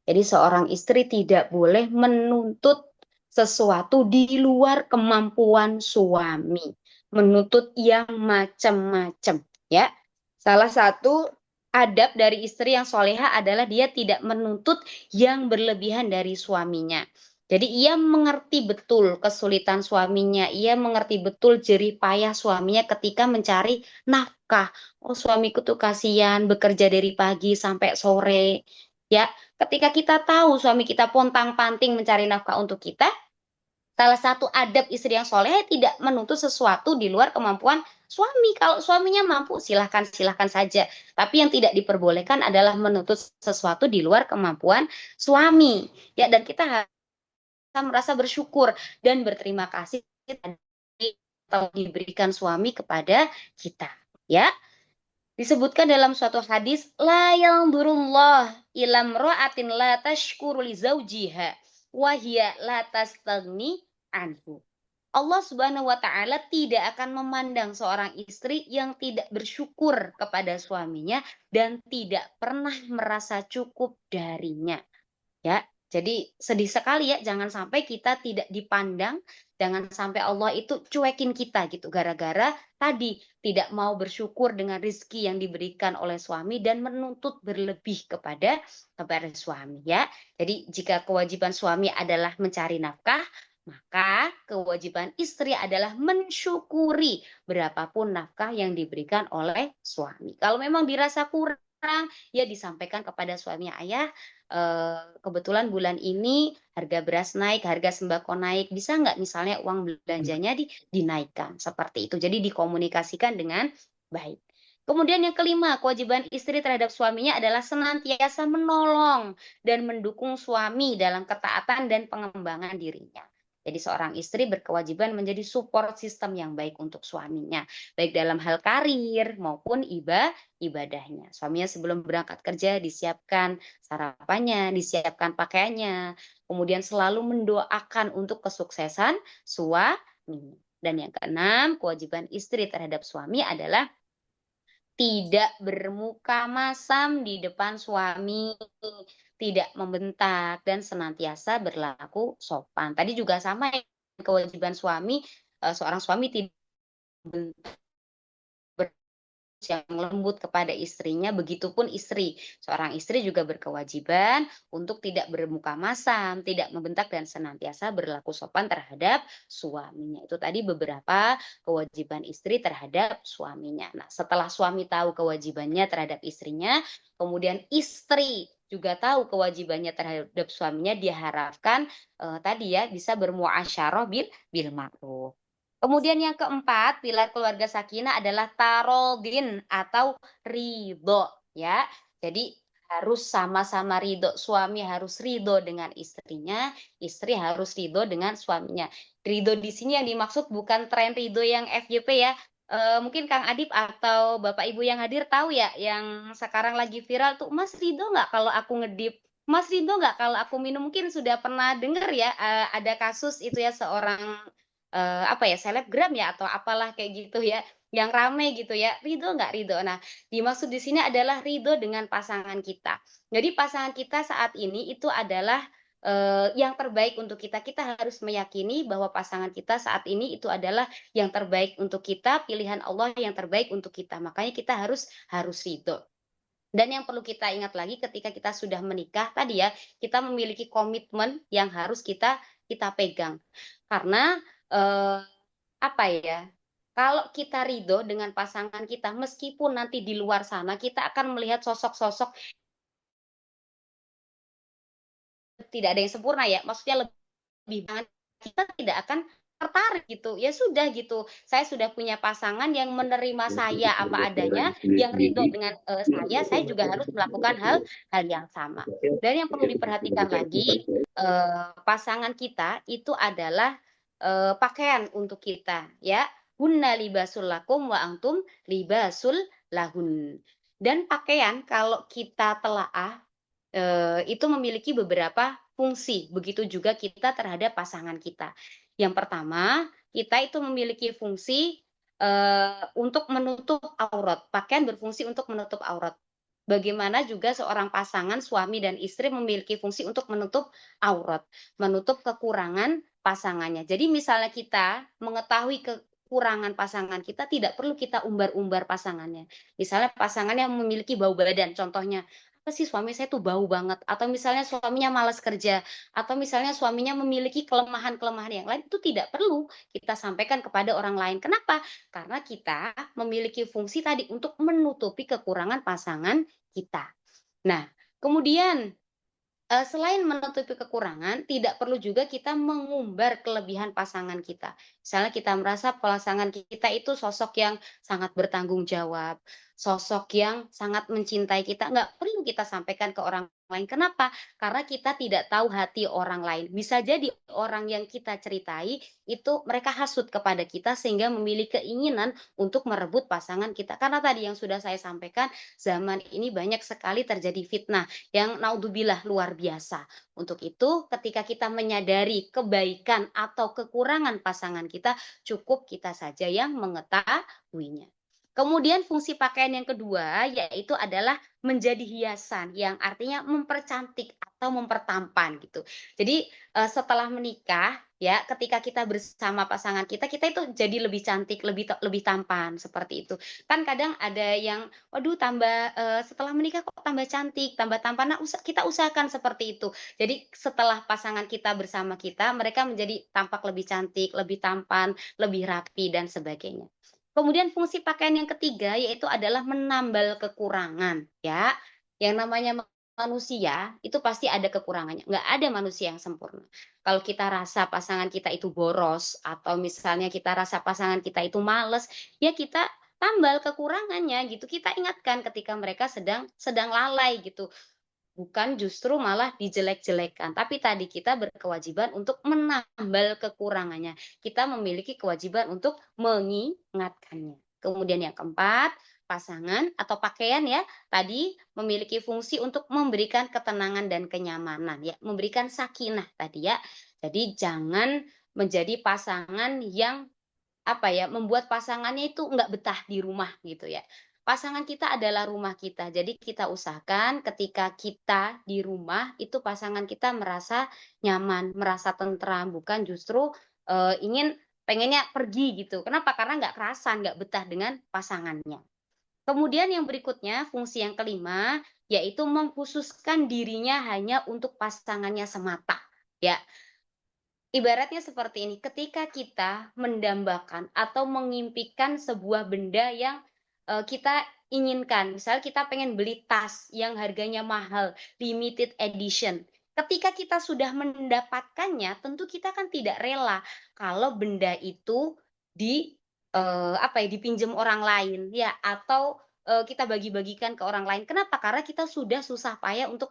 Jadi seorang istri tidak boleh menuntut sesuatu di luar kemampuan suami, menuntut yang macam-macam, ya. Salah satu adab dari istri yang soleha adalah dia tidak menuntut yang berlebihan dari suaminya. Jadi ia mengerti betul kesulitan suaminya, ia mengerti betul jerih payah suaminya ketika mencari nafkah. Oh, suamiku tuh kasihan bekerja dari pagi sampai sore. Ya, ketika kita tahu suami kita pontang-panting mencari nafkah untuk kita, salah satu adab istri yang soleh tidak menuntut sesuatu di luar kemampuan suami. Kalau suaminya mampu, silahkan saja. Tapi yang tidak diperbolehkan adalah menuntut sesuatu di luar kemampuan suami. Ya, dan kita harus merasa bersyukur dan berterima kasih atau diberikan suami kepada kita. Ya, disebutkan dalam suatu hadis, la yanzurullah ila imra'atin la tashkuru li zawjiha wa hiya la tastaghni anhu. Allah Subhanahu wa taala tidak akan memandang seorang istri yang tidak bersyukur kepada suaminya dan tidak pernah merasa cukup darinya. Ya, jadi sedih sekali ya, jangan sampai kita tidak dipandang, jangan sampai Allah itu cuekin kita gitu, gara-gara tadi tidak mau bersyukur dengan rizki yang diberikan oleh suami dan menuntut berlebih kepada suami ya. Jadi jika kewajiban suami adalah mencari nafkah, maka kewajiban istri adalah mensyukuri berapapun nafkah yang diberikan oleh suami. Kalau memang dirasa kurang, ya disampaikan kepada suami, ayah, kebetulan bulan ini harga beras naik, harga sembako naik, bisa nggak misalnya uang belanjanya dinaikkan, seperti itu. Jadi dikomunikasikan dengan baik. Kemudian yang kelima, kewajiban istri terhadap suaminya adalah senantiasa menolong dan mendukung suami dalam ketaatan dan pengembangan dirinya. Jadi seorang istri berkewajiban menjadi support system yang baik untuk suaminya, baik dalam hal karir maupun ibadahnya. Suaminya sebelum berangkat kerja disiapkan sarapannya, disiapkan pakaiannya, kemudian selalu mendoakan untuk kesuksesan suami. Dan yang keenam, kewajiban istri terhadap suami adalah tidak bermuka masam di depan suami, tidak membentak, dan senantiasa berlaku sopan. Tadi juga sama ya, kewajiban suami, seorang suami tidak yang lembut kepada istrinya, begitupun istri. Seorang istri juga berkewajiban untuk tidak bermuka masam, tidak membentak dan senantiasa berlaku sopan terhadap suaminya. Itu tadi beberapa kewajiban istri terhadap suaminya. Nah, setelah suami tahu kewajibannya terhadap istrinya, kemudian istri juga tahu kewajibannya terhadap suaminya, diharapkan tadi ya bisa bermuasyarah bil ma'ruf. Kemudian yang keempat, pilar keluarga sakinah adalah tarodin atau ridho, ya. Jadi harus sama-sama ridho. Suami harus ridho dengan istrinya, istri harus ridho dengan suaminya. Ridho di sini yang dimaksud bukan tren ridho yang FYP ya. Mungkin Kang Adip atau Bapak Ibu yang hadir tahu ya, yang sekarang lagi viral tuh, Mas ridho nggak kalau aku ngedip? Mas ridho nggak kalau aku minum? Mungkin sudah pernah dengar ya, ada kasus itu ya, seorang apa ya, selebgram ya atau apalah kayak gitu ya, yang rame gitu ya, ridho nggak ridho. Nah, dimaksud di sini adalah ridho dengan pasangan kita. Jadi pasangan kita saat ini itu adalah yang terbaik untuk kita. Kita harus meyakini bahwa pasangan kita saat ini itu adalah yang terbaik untuk kita, pilihan Allah yang terbaik untuk kita. Makanya kita harus ridho. Dan yang perlu kita ingat lagi ketika kita sudah menikah tadi ya, kita memiliki komitmen yang harus kita pegang. Karena apa ya? Kalau kita ridho dengan pasangan kita, meskipun nanti di luar sana kita akan melihat sosok-sosok tidak ada yang sempurna ya, maksudnya lebih banget kita tidak akan tertarik gitu. Ya sudah gitu, saya sudah punya pasangan yang menerima saya apa adanya, yang ridho dengan saya juga harus melakukan hal yang sama. Dan yang perlu diperhatikan lagi, pasangan kita itu adalah pakaian untuk kita ya. Hunna libasul lakum wa antum libasul lahun. Dan pakaian kalau kita telaah itu memiliki beberapa fungsi, begitu juga kita terhadap pasangan kita. Yang pertama, kita itu memiliki fungsi, untuk menutup aurat, pakaian berfungsi untuk menutup aurat. Bagaimana juga seorang pasangan suami dan istri memiliki fungsi untuk menutup aurat, menutup kekurangan pasangannya. Jadi misalnya kita mengetahui kekurangan pasangan kita, tidak perlu kita umbar-umbar pasangannya. Misalnya pasangannya memiliki bau badan, contohnya, "Apa sih suami saya tuh bau banget," atau misalnya suaminya malas kerja, atau misalnya suaminya memiliki kelemahan-kelemahan yang lain, itu tidak perlu kita sampaikan kepada orang lain. Kenapa? Karena kita memiliki fungsi tadi untuk menutupi kekurangan pasangan kita. Nah, kemudian selain menutupi kekurangan, tidak perlu juga kita mengumbar kelebihan pasangan kita. Misalnya kita merasa pasangan kita itu sosok yang sangat bertanggung jawab, sosok yang sangat mencintai kita, nggak perlu kita sampaikan ke orang lain. Kenapa? Karena kita tidak tahu hati orang lain. Bisa jadi orang yang kita ceritai itu mereka hasut kepada kita sehingga memiliki keinginan untuk merebut pasangan kita. Karena tadi yang sudah saya sampaikan, zaman ini banyak sekali terjadi fitnah yang naudzubillah luar biasa. Untuk itu, ketika kita menyadari kebaikan atau kekurangan pasangan kita, cukup kita saja yang mengetahuinya. Kemudian fungsi pakaian yang kedua yaitu adalah menjadi hiasan yang artinya mempercantik atau mempertampan gitu. Jadi setelah menikah ya ketika kita bersama pasangan kita, kita itu jadi lebih cantik, lebih tampan seperti itu. Kan kadang ada yang waduh tambah setelah menikah kok tambah cantik, tambah tampan. Nah, kita usahakan seperti itu. Jadi setelah pasangan kita bersama kita, mereka menjadi tampak lebih cantik, lebih tampan, lebih rapi dan sebagainya. Kemudian fungsi pakaian yang ketiga yaitu adalah menambal kekurangan, ya. Yang namanya manusia itu pasti ada kekurangannya, nggak ada manusia yang sempurna. Kalau kita rasa pasangan kita itu boros atau misalnya kita rasa pasangan kita itu males, ya kita tambal kekurangannya gitu, kita ingatkan ketika mereka sedang sedang lalai gitu, bukan justru malah dijelek-jelekan, tapi tadi kita berkewajiban untuk menambal kekurangannya. Kita memiliki kewajiban untuk mengingatkannya. Kemudian yang keempat, pasangan atau pakaian ya, tadi memiliki fungsi untuk memberikan ketenangan dan kenyamanan ya, memberikan sakinah tadi ya. Jadi jangan menjadi pasangan yang apa ya, membuat pasangannya itu nggak betah di rumah gitu ya. Pasangan kita adalah rumah kita, jadi kita usahakan ketika kita di rumah itu pasangan kita merasa nyaman, merasa tentram, bukan justru ingin pengennya pergi gitu. Kenapa? Karena nggak kerasan, nggak betah dengan pasangannya. Kemudian yang berikutnya, fungsi yang kelima, yaitu mengkhususkan dirinya hanya untuk pasangannya semata. Ya, ibaratnya seperti ini, ketika kita mendambakan atau mengimpikan sebuah benda yang, kita inginkan, misalnya kita pengen beli tas yang harganya mahal, limited edition. Ketika kita sudah mendapatkannya, tentu kita kan tidak rela kalau benda itu dipinjam orang lain ya, atau, kita bagi-bagikan ke orang lain. Kenapa? Karena kita sudah susah payah untuk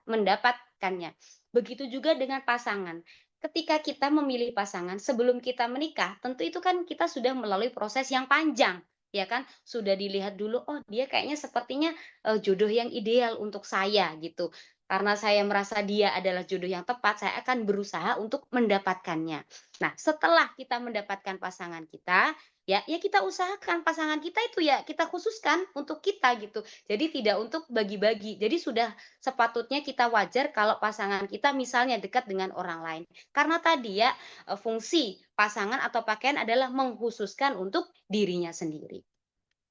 mendapatkannya. Begitu juga dengan pasangan. Ketika kita memilih pasangan sebelum kita menikah, tentu itu kan kita sudah melalui proses yang panjang, ya kan? Sudah dilihat dulu, oh dia kayaknya sepertinya, jodoh yang ideal untuk saya gitu. Karena saya merasa dia adalah jodoh yang tepat, saya akan berusaha untuk mendapatkannya. Nah, setelah kita mendapatkan pasangan kita, ya kita usahakan pasangan kita itu ya kita khususkan untuk kita gitu. Jadi tidak untuk bagi-bagi. Jadi sudah sepatutnya kita wajar kalau pasangan kita misalnya dekat dengan orang lain. Karena tadi ya, fungsi pasangan atau pakaian adalah mengkhususkan untuk dirinya sendiri.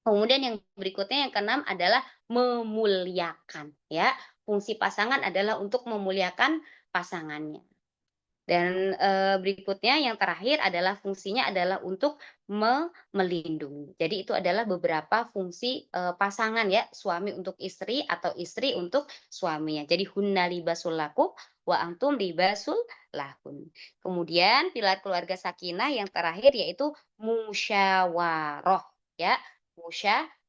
Kemudian yang berikutnya yang keenam adalah memuliakan ya. Fungsi pasangan adalah untuk memuliakan pasangannya. Dan, berikutnya yang terakhir adalah fungsinya adalah untuk melindungi. Jadi itu adalah beberapa fungsi, pasangan ya, suami untuk istri atau istri untuk suaminya. Jadi hunna libasul lakum wa antum libasul lahun. Kemudian pilar keluarga sakinah yang terakhir yaitu musyawarah ya,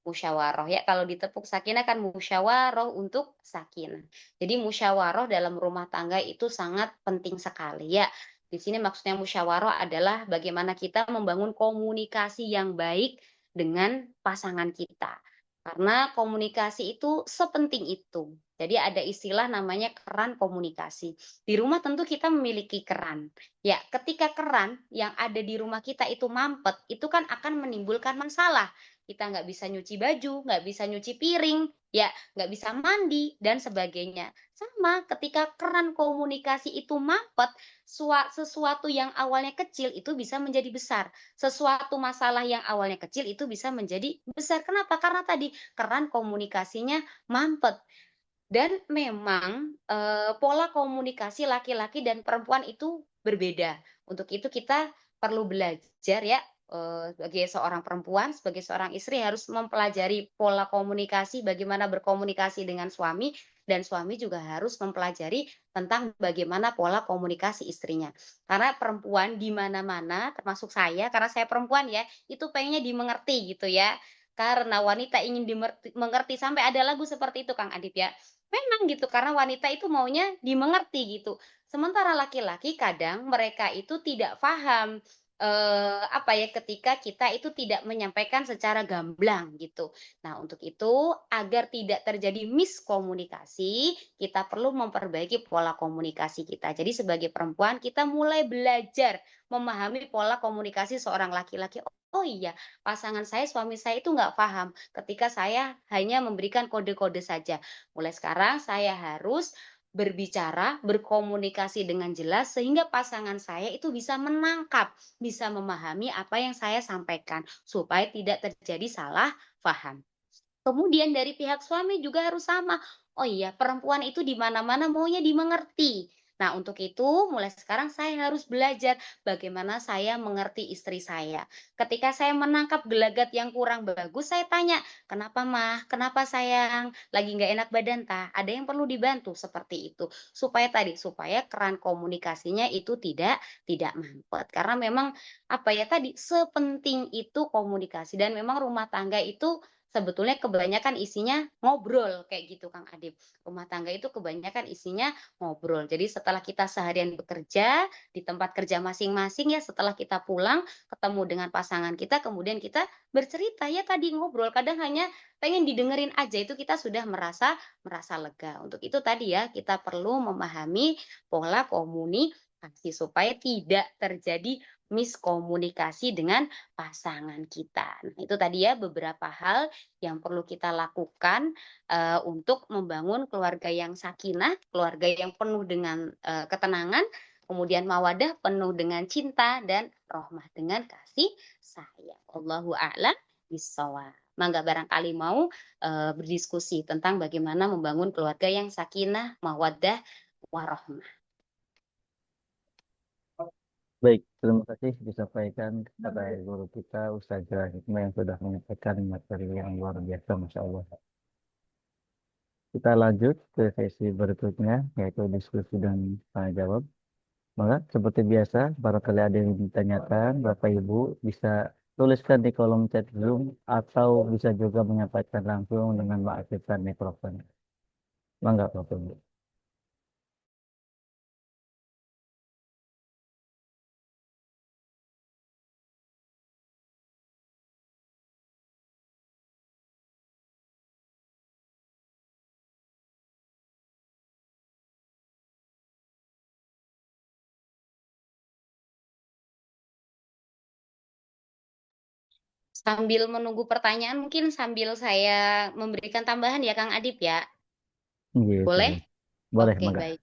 musyawarah ya, kalau ditepuk sakinah kan musyawarah untuk sakinah. Jadi musyawarah dalam rumah tangga itu sangat penting sekali ya. Di sini maksudnya musyawarah adalah bagaimana kita membangun komunikasi yang baik dengan pasangan kita. Karena komunikasi itu sepenting itu. Jadi ada istilah namanya keran komunikasi. Di rumah tentu kita memiliki keran. Ya, ketika keran yang ada di rumah kita itu mampet, itu kan akan menimbulkan masalah. Kita nggak bisa nyuci baju, nggak bisa nyuci piring, ya nggak bisa mandi, dan sebagainya. Sama ketika keran komunikasi itu mampet, sesuatu yang awalnya kecil itu bisa menjadi besar. Sesuatu masalah yang awalnya kecil itu bisa menjadi besar. Kenapa? Karena tadi keran komunikasinya mampet. Dan memang, pola komunikasi laki-laki dan perempuan itu berbeda. Untuk itu kita perlu belajar ya, sebagai seorang perempuan, sebagai seorang istri harus mempelajari pola komunikasi, bagaimana berkomunikasi dengan suami, dan suami juga harus mempelajari tentang bagaimana pola komunikasi istrinya. Karena perempuan di mana-mana, termasuk saya, karena saya perempuan ya, itu pengennya dimengerti gitu ya. Karena wanita ingin mengerti sampai ada lagu seperti itu Kang Adip ya. Memang gitu, karena wanita itu maunya dimengerti gitu. Sementara laki-laki kadang mereka itu tidak paham, apa ya, ketika kita itu tidak menyampaikan secara gamblang gitu. Nah, untuk itu agar tidak terjadi miskomunikasi, kita perlu memperbaiki pola komunikasi kita. Jadi sebagai perempuan kita mulai belajar memahami pola komunikasi seorang laki-laki. Oh iya, pasangan saya, suami saya itu nggak paham ketika saya hanya memberikan kode-kode saja. Mulai sekarang saya harus berbicara, berkomunikasi dengan jelas sehingga pasangan saya itu bisa menangkap, bisa memahami apa yang saya sampaikan supaya tidak terjadi salah paham. Kemudian dari pihak suami juga harus sama. Oh iya, perempuan itu di mana-mana maunya dimengerti. Nah, untuk itu mulai sekarang saya harus belajar bagaimana saya mengerti istri saya. Ketika saya menangkap gelagat yang kurang bagus, saya tanya, "Kenapa, Mah? Kenapa, sayang? Lagi nggak enak badan, tah? Ada yang perlu dibantu?" Seperti itu. Supaya keran komunikasinya itu tidak mampet. Karena memang apa ya tadi, sepenting itu komunikasi dan memang rumah tangga itu sebetulnya kebanyakan isinya ngobrol kayak gitu Kang Adip. Rumah tangga itu kebanyakan isinya ngobrol. Jadi setelah kita seharian bekerja di tempat kerja masing-masing ya, setelah kita pulang ketemu dengan pasangan kita, kemudian kita bercerita ya tadi ngobrol. Kadang hanya pengen didengerin aja itu kita sudah merasa merasa lega. Untuk itu tadi ya kita perlu memahami pola komunikasi supaya tidak terjadi miskomunikasi dengan pasangan kita. Nah, itu tadi ya beberapa hal yang perlu kita lakukan, untuk membangun keluarga yang sakinah, keluarga yang penuh dengan, ketenangan, kemudian mawadah penuh dengan cinta dan rohmah dengan kasih sayang. Allahu a'lam bishawab. Mangga barangkali mau, berdiskusi tentang bagaimana membangun keluarga yang sakinah, mawaddah, warahmah. Baik, terima kasih disampaikan kepada guru kita Ustazah Hikmah yang sudah menyampaikan materi yang luar biasa, Masya Allah. Kita lanjut ke sesi berikutnya, yaitu diskusi dan tanya jawab. Maka seperti biasa, barangkali ada yang ditanyakan, Bapak Ibu bisa tuliskan di kolom chat Zoom atau bisa juga menyampaikan langsung dengan mengaktifkan mikrofon. Mangga Bapak Ibu. Sambil menunggu pertanyaan mungkin sambil saya memberikan tambahan ya Kang Adip ya? Iya, Boleh? Ustazah. Boleh, Oke, mangga. baik.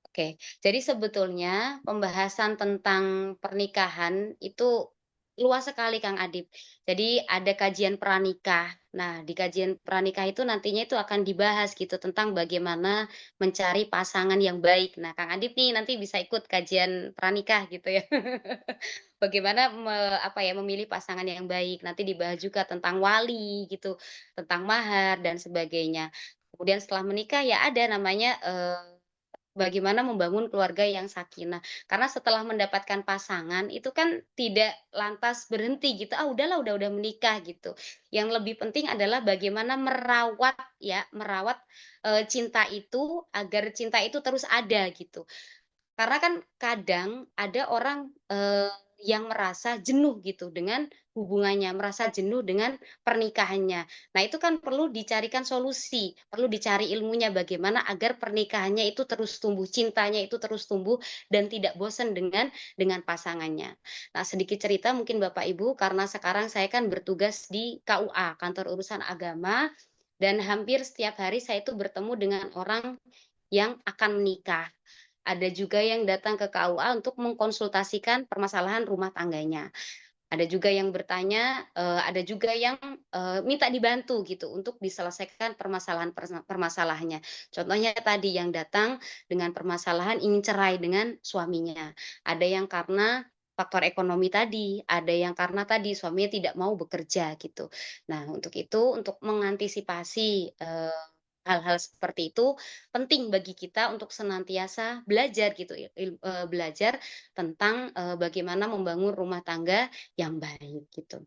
Oke, jadi sebetulnya pembahasan tentang pernikahan itu luas sekali Kang Adip. Jadi ada kajian pranikah. Nah, di kajian pranikah itu nantinya itu akan dibahas gitu tentang bagaimana mencari pasangan yang baik. Nah, Kang Adip nih nanti bisa ikut kajian pranikah gitu ya. Bagaimana apa ya, memilih pasangan yang baik. Nanti dibahas juga tentang wali gitu, tentang mahar dan sebagainya. Kemudian setelah menikah ya ada namanya, bagaimana membangun keluarga yang sakinah. Karena setelah mendapatkan pasangan itu kan tidak lantas berhenti gitu, "Ah, udahlah udah menikah," gitu. Yang lebih penting adalah bagaimana merawat ya, merawat, cinta itu agar cinta itu terus ada gitu. Karena kan kadang ada orang, yang merasa jenuh gitu dengan hubungannya, merasa jenuh dengan pernikahannya. Nah, itu kan perlu dicarikan solusi, perlu dicari ilmunya bagaimana agar pernikahannya itu terus tumbuh, cintanya itu terus tumbuh dan tidak bosan dengan pasangannya. Nah, sedikit cerita mungkin Bapak Ibu, karena sekarang saya kan bertugas di KUA, Kantor Urusan Agama, dan hampir setiap hari saya itu bertemu dengan orang yang akan menikah. Ada juga yang datang ke KUA untuk mengkonsultasikan permasalahan rumah tangganya. Ada juga yang bertanya, ada juga yang, minta dibantu gitu untuk diselesaikan permasalahannya. Contohnya tadi yang datang dengan permasalahan ingin cerai dengan suaminya. Ada yang karena faktor ekonomi tadi, ada yang karena tadi suaminya tidak mau bekerja gitu. Nah, untuk itu, untuk mengantisipasi, hal-hal seperti itu penting bagi kita untuk senantiasa belajar gitu, belajar tentang, bagaimana membangun rumah tangga yang baik gitu.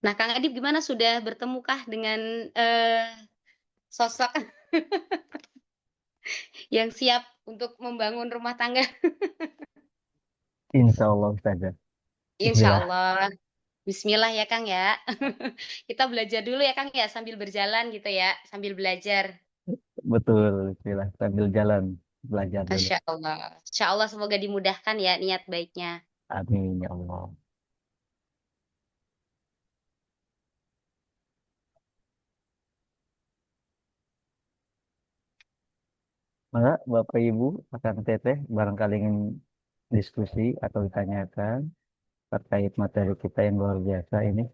Nah, Kang Adip gimana sudah bertemukah dengan, sosok yang siap untuk membangun rumah tangga? Insya Allah Ustazah. Insya Bismillah. Allah. Bismillah ya Kang ya. Kita belajar dulu ya Kang ya, sambil berjalan gitu ya, sambil belajar. Betul, Bismillah. Sambil jalan belajar dulu. Masya Allah. Insya Allah semoga dimudahkan ya niat baiknya. Amin ya Allah. Maka Bapak Ibu akan teteh barangkali ingin diskusi atau ditanyakan terkait materi kita yang luar biasa ini.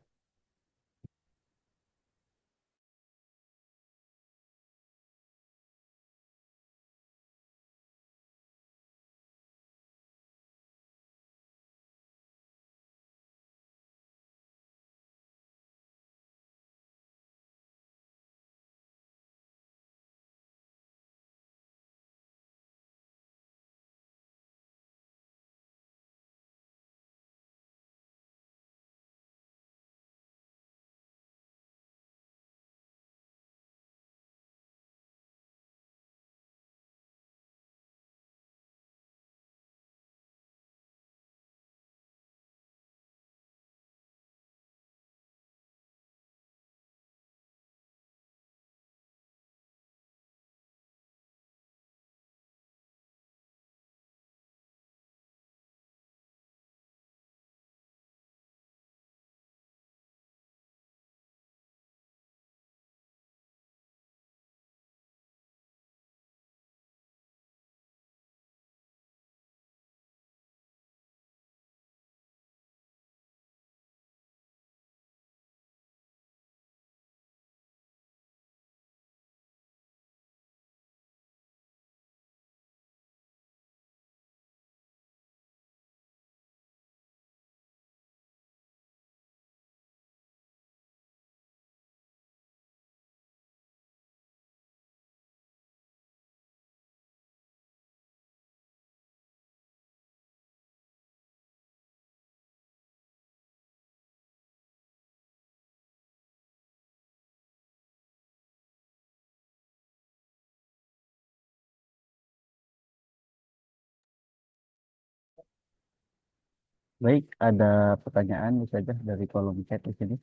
Baik, ada pertanyaan saja dari kolom chat di sini.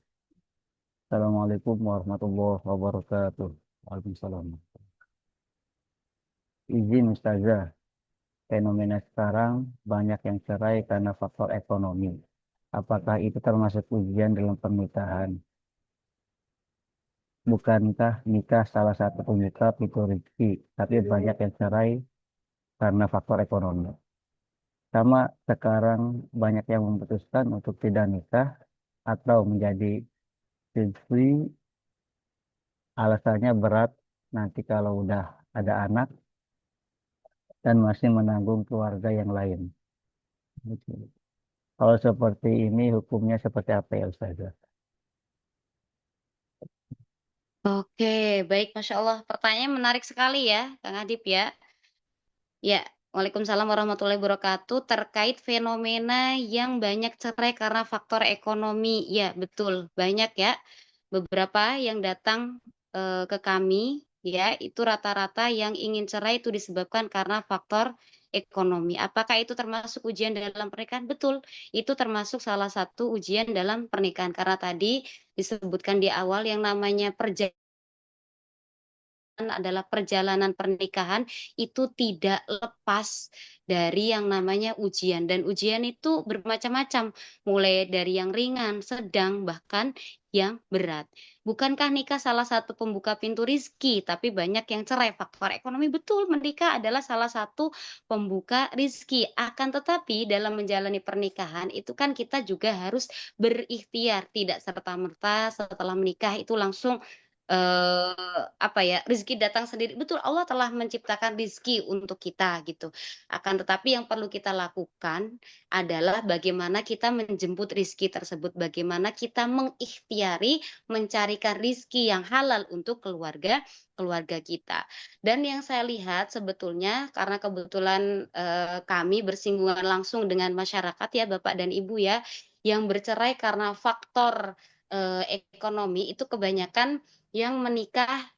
Assalamualaikum warahmatullahi wabarakatuh. Waalaikumsalam. Izin Ustazah, fenomena sekarang banyak yang cerai karena faktor ekonomi. Apakah itu termasuk ujian dalam pernikahan? Bukankah nikah salah satu pembuka pintu rezeki, tapi banyak yang cerai karena faktor ekonomi. Sama sekarang banyak yang memutuskan untuk tidak nikah atau menjadi siswi, alasannya berat nanti kalau udah ada anak dan masih menanggung keluarga yang lain. Gitu. Kalau seperti ini hukumnya seperti apa ya Ustazah? Oke, baik, Masya Allah. Pertanyaan menarik sekali ya, Kang Adip ya. Ya, Waalaikumsalam warahmatullahi wabarakatuh. Terkait fenomena yang banyak cerai karena faktor ekonomi. Ya, betul. Banyak ya. Beberapa yang datang ke kami, ya, itu rata-rata yang ingin cerai itu disebabkan karena faktor ekonomi. Apakah itu termasuk ujian dalam pernikahan? Betul. Itu termasuk salah satu ujian dalam pernikahan. Karena tadi disebutkan di awal yang namanya perjanjian adalah perjalanan pernikahan itu tidak lepas dari yang namanya ujian dan ujian itu bermacam-macam, mulai dari yang ringan, sedang, bahkan yang berat. Bukankah nikah salah satu pembuka pintu rizki, tapi banyak yang cerai faktor ekonomi? Betul, menikah adalah salah satu pembuka rizki. Akan tetapi dalam menjalani pernikahan itu kan kita juga harus berikhtiar, tidak serta-merta setelah menikah itu langsung apa ya, rezeki datang sendiri. Betul, Allah telah menciptakan rezeki untuk kita gitu. Akan tetapi yang perlu kita lakukan adalah bagaimana kita menjemput rezeki tersebut, bagaimana kita mengikhtiari mencarikan rezeki yang halal untuk keluarga kita. Dan yang saya lihat sebetulnya karena kebetulan, kami bersinggungan langsung dengan masyarakat ya, Bapak dan Ibu ya, yang bercerai karena faktor, ekonomi itu kebanyakan yang menikah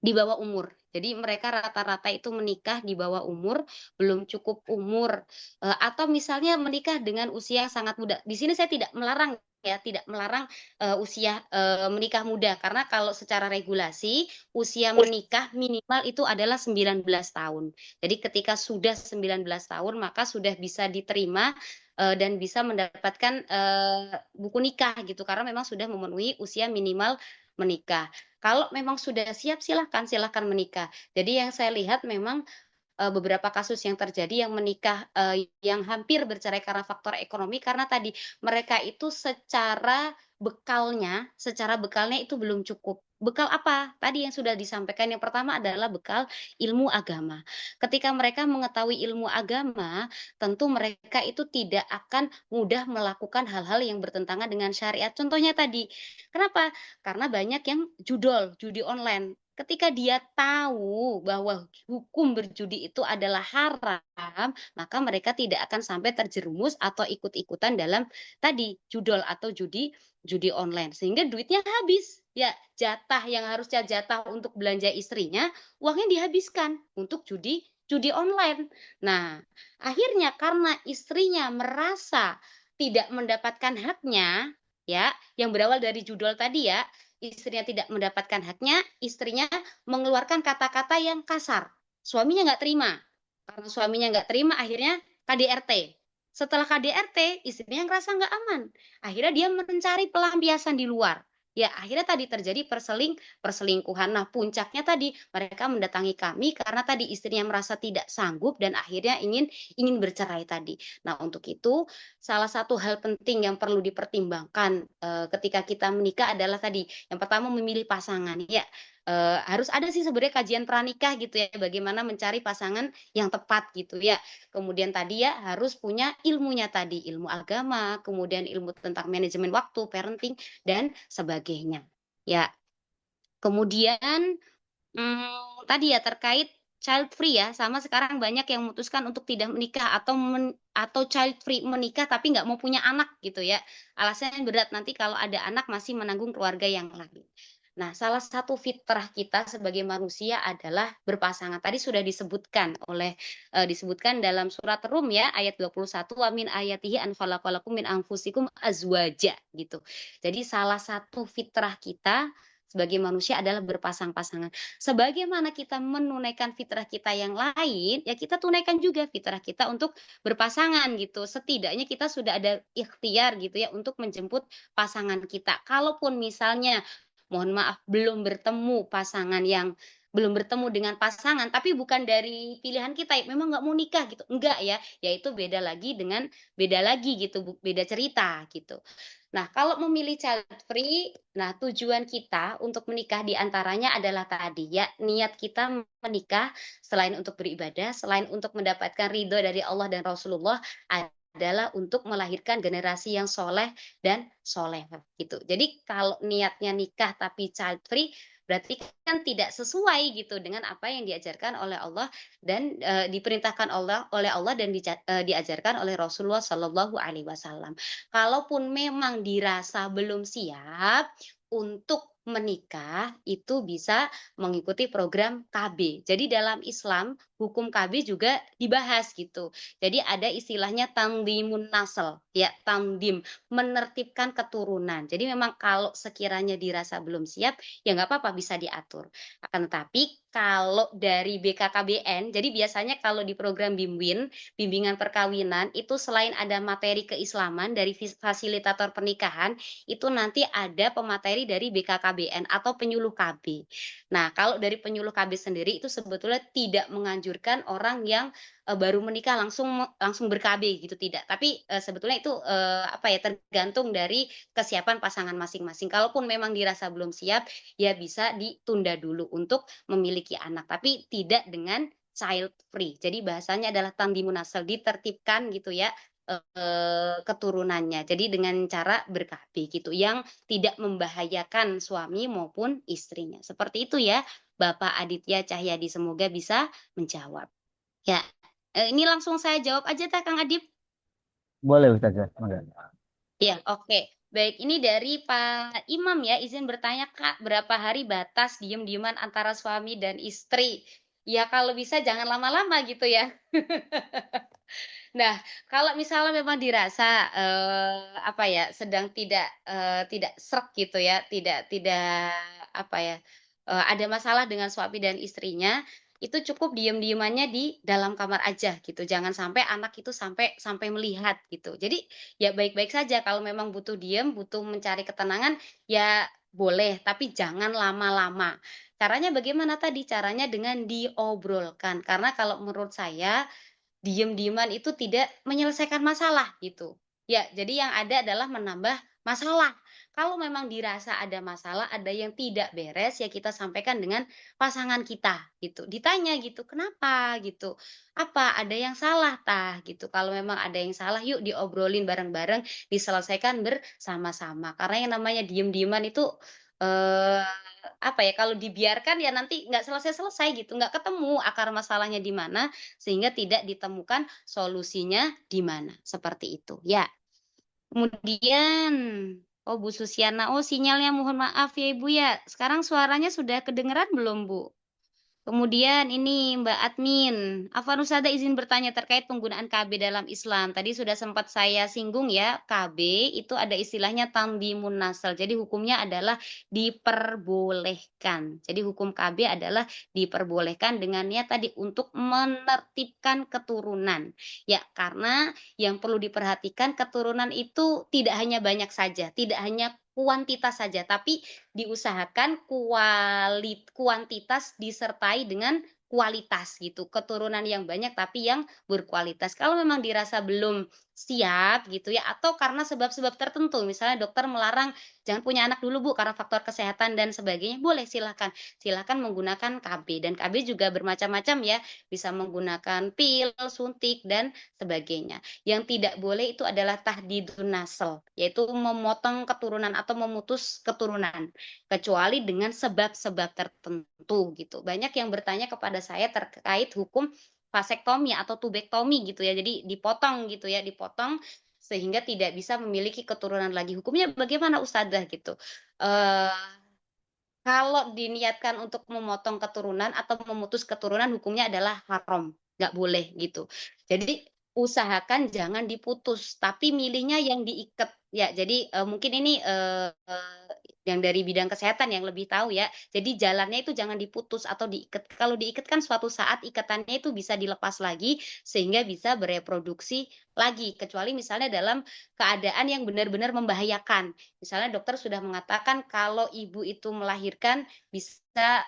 di bawah umur. Jadi mereka rata-rata itu menikah di bawah umur, belum cukup umur, atau misalnya menikah dengan usia yang sangat muda. Di sini saya tidak melarang ya, tidak melarang, usia, menikah muda, karena kalau secara regulasi, usia menikah minimal itu adalah 19 tahun. Jadi ketika sudah 19 tahun, maka sudah bisa diterima, dan bisa mendapatkan, buku nikah gitu, karena memang sudah memenuhi usia minimal menikah. Kalau memang sudah siap silahkan silahkan menikah. Jadi yang saya lihat memang, beberapa kasus yang terjadi yang menikah, yang hampir bercerai karena faktor ekonomi karena tadi, mereka itu secara bekalnya itu belum cukup. Bekal apa? Tadi yang sudah disampaikan, yang pertama adalah bekal ilmu agama. Ketika mereka mengetahui ilmu agama, tentu mereka itu tidak akan mudah melakukan hal-hal yang bertentangan dengan syariat. Contohnya tadi, kenapa? Karena banyak yang judi online. Ketika dia tahu bahwa hukum berjudi itu adalah haram, maka mereka tidak akan sampai terjerumus atau ikut-ikutan dalam tadi judol atau judi judi online sehingga duitnya habis. Ya, jatah yang harusnya jatah untuk belanja istrinya, uangnya dihabiskan untuk judi judi online. Nah, akhirnya karena istrinya merasa tidak mendapatkan haknya, ya, yang berawal dari judol tadi ya, istrinya tidak mendapatkan haknya, istrinya mengeluarkan kata-kata yang kasar. Suaminya nggak terima. Karena suaminya nggak terima, akhirnya KDRT. Setelah KDRT, istrinya ngerasa nggak aman. Akhirnya dia mencari pelampiasan di luar. Ya, akhirnya tadi terjadi perselingkuhan. Nah, puncaknya tadi mereka mendatangi kami karena tadi istrinya merasa tidak sanggup dan akhirnya ingin ingin bercerai tadi. Nah, untuk itu salah satu hal penting yang perlu dipertimbangkan, ketika kita menikah adalah tadi, yang pertama memilih pasangan ya, harus ada sih sebenarnya kajian pranikah gitu ya, bagaimana mencari pasangan yang tepat gitu ya. Kemudian tadi ya harus punya ilmunya tadi, ilmu agama, kemudian ilmu tentang manajemen waktu, parenting, dan sebagainya. Ya, kemudian tadi ya terkait child free ya, sama sekarang banyak yang memutuskan untuk tidak menikah atau child free menikah tapi nggak mau punya anak gitu ya. Alasannya berat, nanti kalau ada anak masih menanggung keluarga yang lain. Nah, salah satu fitrah kita sebagai manusia adalah berpasangan. Tadi sudah disebutkan dalam surat Rum ya, ayat 21, "Wa min ayatihi an khalaqalakum min anfusikum azwaja," gitu. Jadi salah satu fitrah kita sebagai manusia adalah berpasang-pasangan. Sebagaimana kita menunaikan fitrah kita yang lain, ya kita tunaikan juga fitrah kita untuk berpasangan gitu. Setidaknya kita sudah ada ikhtiar gitu ya untuk menjemput pasangan kita. Kalaupun misalnya, mohon maaf, belum bertemu pasangan yang belum bertemu dengan pasangan, tapi bukan dari pilihan kita, memang nggak mau nikah gitu, enggak ya, itu beda lagi gitu, beda cerita gitu. Nah, kalau memilih child free, nah tujuan kita untuk menikah di antaranya adalah tadi ya, niat kita menikah selain untuk beribadah, selain untuk mendapatkan ridho dari Allah dan Rasulullah, adalah untuk melahirkan generasi yang soleh dan solehah gitu. Jadi kalau niatnya nikah tapi child free, berarti kan tidak sesuai gitu dengan apa yang diajarkan oleh Allah dan diperintahkan oleh Allah dan diajarkan oleh Rasulullah Shallallahu Alaihi Wasallam. Kalaupun memang dirasa belum siap untuk menikah, itu bisa mengikuti program KB. Jadi dalam Islam, hukum KB juga dibahas gitu. Jadi ada istilahnya tandimun nasl, ya tandim, menertibkan keturunan. Jadi memang kalau sekiranya dirasa belum siap, ya nggak apa-apa bisa diatur. Akan tetapi kalau dari BKKBN, jadi biasanya kalau di program BIMWIN, bimbingan perkawinan, itu selain ada materi keislaman dari fasilitator pernikahan, itu nanti ada pemateri dari BKKBN atau penyuluh KB. Nah, kalau dari penyuluh KB sendiri itu sebetulnya tidak menganjurkan orang yang baru menikah langsung ber-KB gitu, tidak. Tapi sebetulnya itu apa ya, tergantung dari kesiapan pasangan masing-masing. Kalaupun memang dirasa belum siap, ya bisa ditunda dulu untuk memiliki anak, tapi tidak dengan child free. Jadi bahasanya adalah tandimun nasl, ditertibkan gitu ya keturunannya. Jadi dengan cara ber-KB gitu, yang tidak membahayakan suami maupun istrinya. Seperti itu ya, Bapak Aditya Cahyadi, semoga bisa menjawab. Ya, ini langsung saya jawab aja Kak Kang Adip? Boleh Ustazah, mangga. Ya, oke. Baik, ini dari Pak Imam ya, izin bertanya Kak, berapa hari batas diem-dieman antara suami dan istri? Ya kalau bisa jangan lama-lama gitu ya. Nah, kalau misalnya memang dirasa, apa ya, sedang tidak sreg gitu ya, tidak apa ya, ada masalah dengan suami dan istrinya, itu cukup diem-diemannya di dalam kamar aja gitu, jangan sampai anak itu sampai sampai melihat gitu. Jadi, ya baik-baik saja kalau memang butuh diem, butuh mencari ketenangan, ya boleh, tapi jangan lama-lama. Caranya bagaimana tadi? Caranya dengan diobrolkan, karena kalau menurut saya diem-dieman itu tidak menyelesaikan masalah gitu. Ya, jadi yang ada adalah menambah masalah. Kalau memang dirasa ada masalah, ada yang tidak beres, ya kita sampaikan dengan pasangan kita gitu. Ditanya gitu, "Kenapa?" gitu. "Apa? Ada yang salah tah?" gitu. Kalau memang ada yang salah, yuk diobrolin bareng-bareng, diselesaikan bersama-sama. Karena yang namanya diem-dieman itu, eee, apa ya, kalau dibiarkan ya nanti nggak selesai-selesai gitu, nggak ketemu akar masalahnya di mana, sehingga tidak ditemukan solusinya di mana, seperti itu, ya. Kemudian, oh Bu Susiana, oh sinyalnya mohon maaf ya Ibu ya, sekarang suaranya sudah kedengeran belum Bu? Kemudian ini Mbak admin, Afwan Ustazah izin bertanya terkait penggunaan KB dalam Islam. Tadi sudah sempat saya singgung ya, KB itu ada istilahnya tandimun nasl. Jadi hukumnya adalah diperbolehkan. Jadi hukum KB adalah diperbolehkan dengan niat tadi untuk menertibkan keturunan. Ya, karena yang perlu diperhatikan keturunan itu tidak hanya banyak saja, tidak hanya kuantitas saja, tapi diusahakan kuantitas disertai dengan kualitas gitu, keturunan yang banyak tapi yang berkualitas. Kalau memang dirasa belum siap gitu ya, atau karena sebab-sebab tertentu, misalnya dokter melarang jangan punya anak dulu Bu karena faktor kesehatan dan sebagainya, boleh silahkan. Silahkan menggunakan KB, dan KB juga bermacam-macam ya, bisa menggunakan pil, suntik, dan sebagainya. Yang tidak boleh itu adalah tahdidun nasl, yaitu memotong keturunan atau memutus keturunan kecuali dengan sebab-sebab tertentu gitu. Banyak yang bertanya kepada saya terkait hukum vasektomi atau tubektomi gitu ya. Jadi dipotong gitu ya, dipotong sehingga tidak bisa memiliki keturunan lagi. Hukumnya bagaimana Ustadzah gitu? Eee, kalau diniatkan untuk memotong keturunan atau memutus keturunan hukumnya adalah haram, nggak boleh gitu. Jadi usahakan jangan diputus, tapi milihnya yang diikat ya. Jadi, mungkin ini, yang dari bidang kesehatan yang lebih tahu ya. Jadi jalannya itu jangan diputus atau diikat. Kalau diikat kan suatu saat ikatannya itu bisa dilepas lagi sehingga bisa bereproduksi lagi, kecuali misalnya dalam keadaan yang benar-benar membahayakan. Misalnya dokter sudah mengatakan kalau ibu itu melahirkan bisa bisa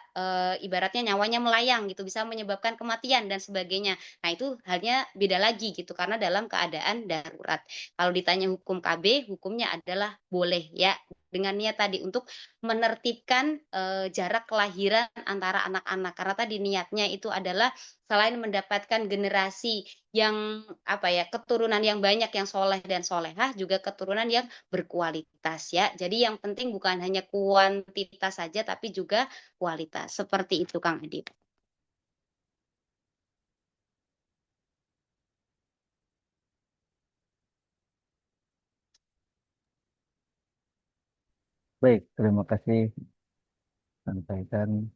ibaratnya nyawanya melayang gitu, bisa menyebabkan kematian dan sebagainya. Nah, itu halnya beda lagi gitu karena dalam keadaan darurat. Kalau ditanya hukum KB, hukumnya adalah boleh ya, dengan niat tadi untuk menertibkan, jarak kelahiran antara anak-anak. Karena tadi niatnya itu adalah selain mendapatkan generasi yang, apa ya, keturunan yang banyak yang soleh dan solehah, juga keturunan yang berkualitas ya. Jadi yang penting bukan hanya kuantitas saja, tapi juga kualitas. Seperti itu Kang Adip. Baik, terima kasih sampaikan.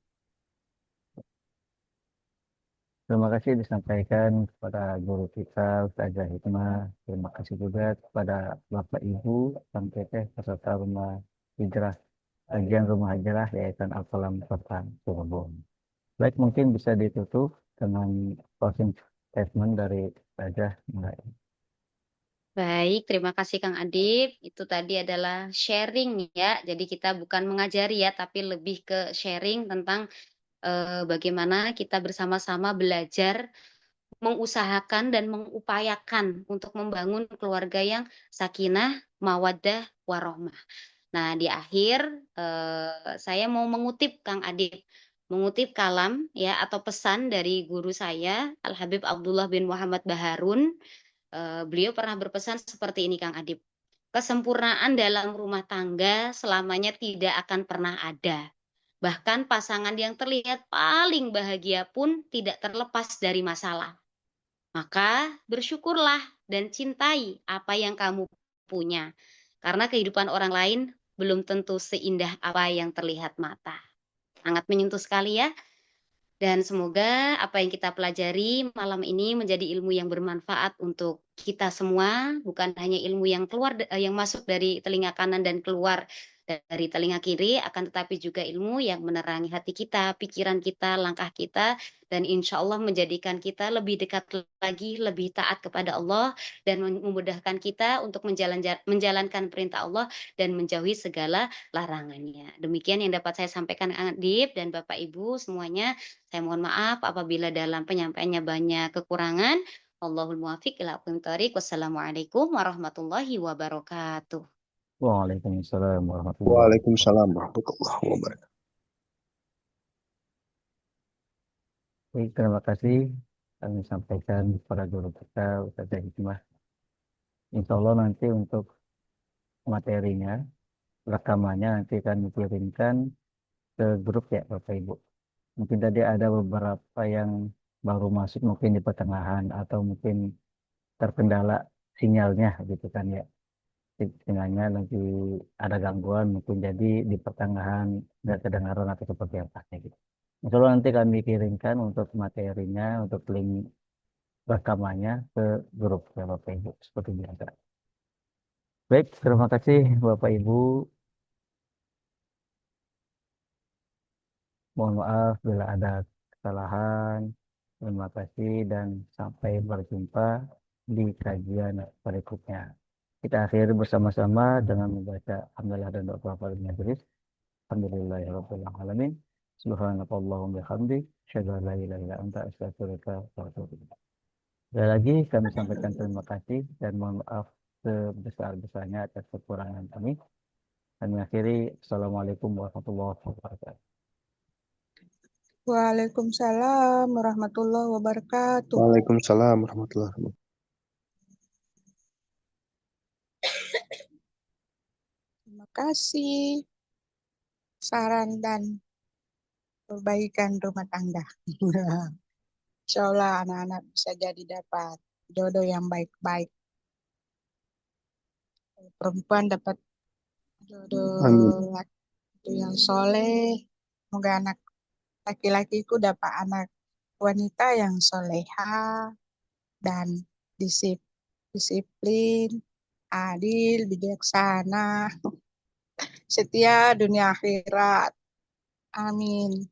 Terima kasih disampaikan kepada guru kita, Ustazah Hikmah. Terima kasih juga kepada Bapak Ibu, Kang Teteh, peserta rumah hijrah, kajian rumah hijrah Yayasan Al-Falam Kota Cirebon. Baik, mungkin bisa ditutup dengan closing statement dari Ustazah. Mulai. Baik, terima kasih Kang Adip. Itu tadi adalah sharing ya. Jadi kita bukan mengajari ya, tapi lebih ke sharing tentang bagaimana kita bersama-sama belajar, mengusahakan dan mengupayakan untuk membangun keluarga yang sakinah, mawaddah, warohmah. Nah, di akhir saya mau mengutip Kang Adip, mengutip kalam ya atau pesan dari guru saya Al Habib Abdullah bin Muhammad Baharun. Beliau pernah berpesan seperti ini Kang Adip, kesempurnaan dalam rumah tangga selamanya tidak akan pernah ada. Bahkan pasangan yang terlihat paling bahagia pun tidak terlepas dari masalah. Maka bersyukurlah dan cintai apa yang kamu punya. Karena kehidupan orang lain belum tentu seindah apa yang terlihat mata. Sangat menyentuh sekali ya. Dan semoga apa yang kita pelajari malam ini menjadi ilmu yang bermanfaat untuk kita semua, bukan hanya ilmu yang yang masuk dari telinga kanan dan keluar dari telinga kiri, akan tetapi juga ilmu yang menerangi hati kita, pikiran kita, langkah kita, dan insya Allah menjadikan kita lebih dekat lagi, lebih taat kepada Allah, dan memudahkan kita untuk menjalankan perintah Allah dan menjauhi segala larangannya. Demikian yang dapat saya sampaikan Adib dan Bapak Ibu semuanya. Saya mohon maaf apabila dalam penyampaiannya banyak kekurangan. Allahul muwaffiq ila aqwamit thoriq. Wassalamualaikum warahmatullahi wabarakatuh. Waalaikumsalam warahmatullahi wabarakatuh. Waalaikumsalam warahmatullahi wabarakatuh. Baik, terima kasih kami sampaikan kepada guru kita, Ustazah Hikmah. Insya Allah nanti untuk materinya, rekamannya nanti akan dikirimkan ke grup ya Bapak Ibu. Mungkin tadi ada beberapa yang baru masuk mungkin di pertengahan atau mungkin terkendala sinyalnya gitu kan ya. Sinyalnya lagi ada gangguan mungkin jadi di pertengahan nggak kedengaran atau seperti apa gitu. Insya Allah nanti kami kirimkan untuk materinya, untuk link rekamannya ke grup ya Bapak Ibu seperti biasa. Baik, terima kasih Bapak Ibu. Mohon maaf bila ada kesalahan. Terima kasih dan sampai berjumpa di kajian berikutnya. Kita akhiri bersama-sama dengan membaca hamdalah dan doa kepada majelis. Alhamdulillahirabbil alamin. Subhanakallahumma bihamdik, asyhadu an la ilaha illa anta, astaghfiruka wa atubu ilaik. Sekali lagi kami sampaikan terima kasih dan mohon maaf sebesar-besarnya atas kekurangan kami. Kami akhiri. Assalamualaikum warahmatullahi wabarakatuh. Waalaikumsalam warahmatullahi wabarakatuh. Waalaikumsalam warahmatullahi wabarakatuh. Terima kasih saran dan perbaikan rumah tangga. Insya Allah anak-anak bisa jadi dapat jodoh yang baik-baik. Perempuan dapat jodoh Amin. laki yang soleh. Semoga anak laki-lakiku dapat anak wanita yang soleha dan disiplin, adil, bijaksana, setia dunia akhirat. Amin.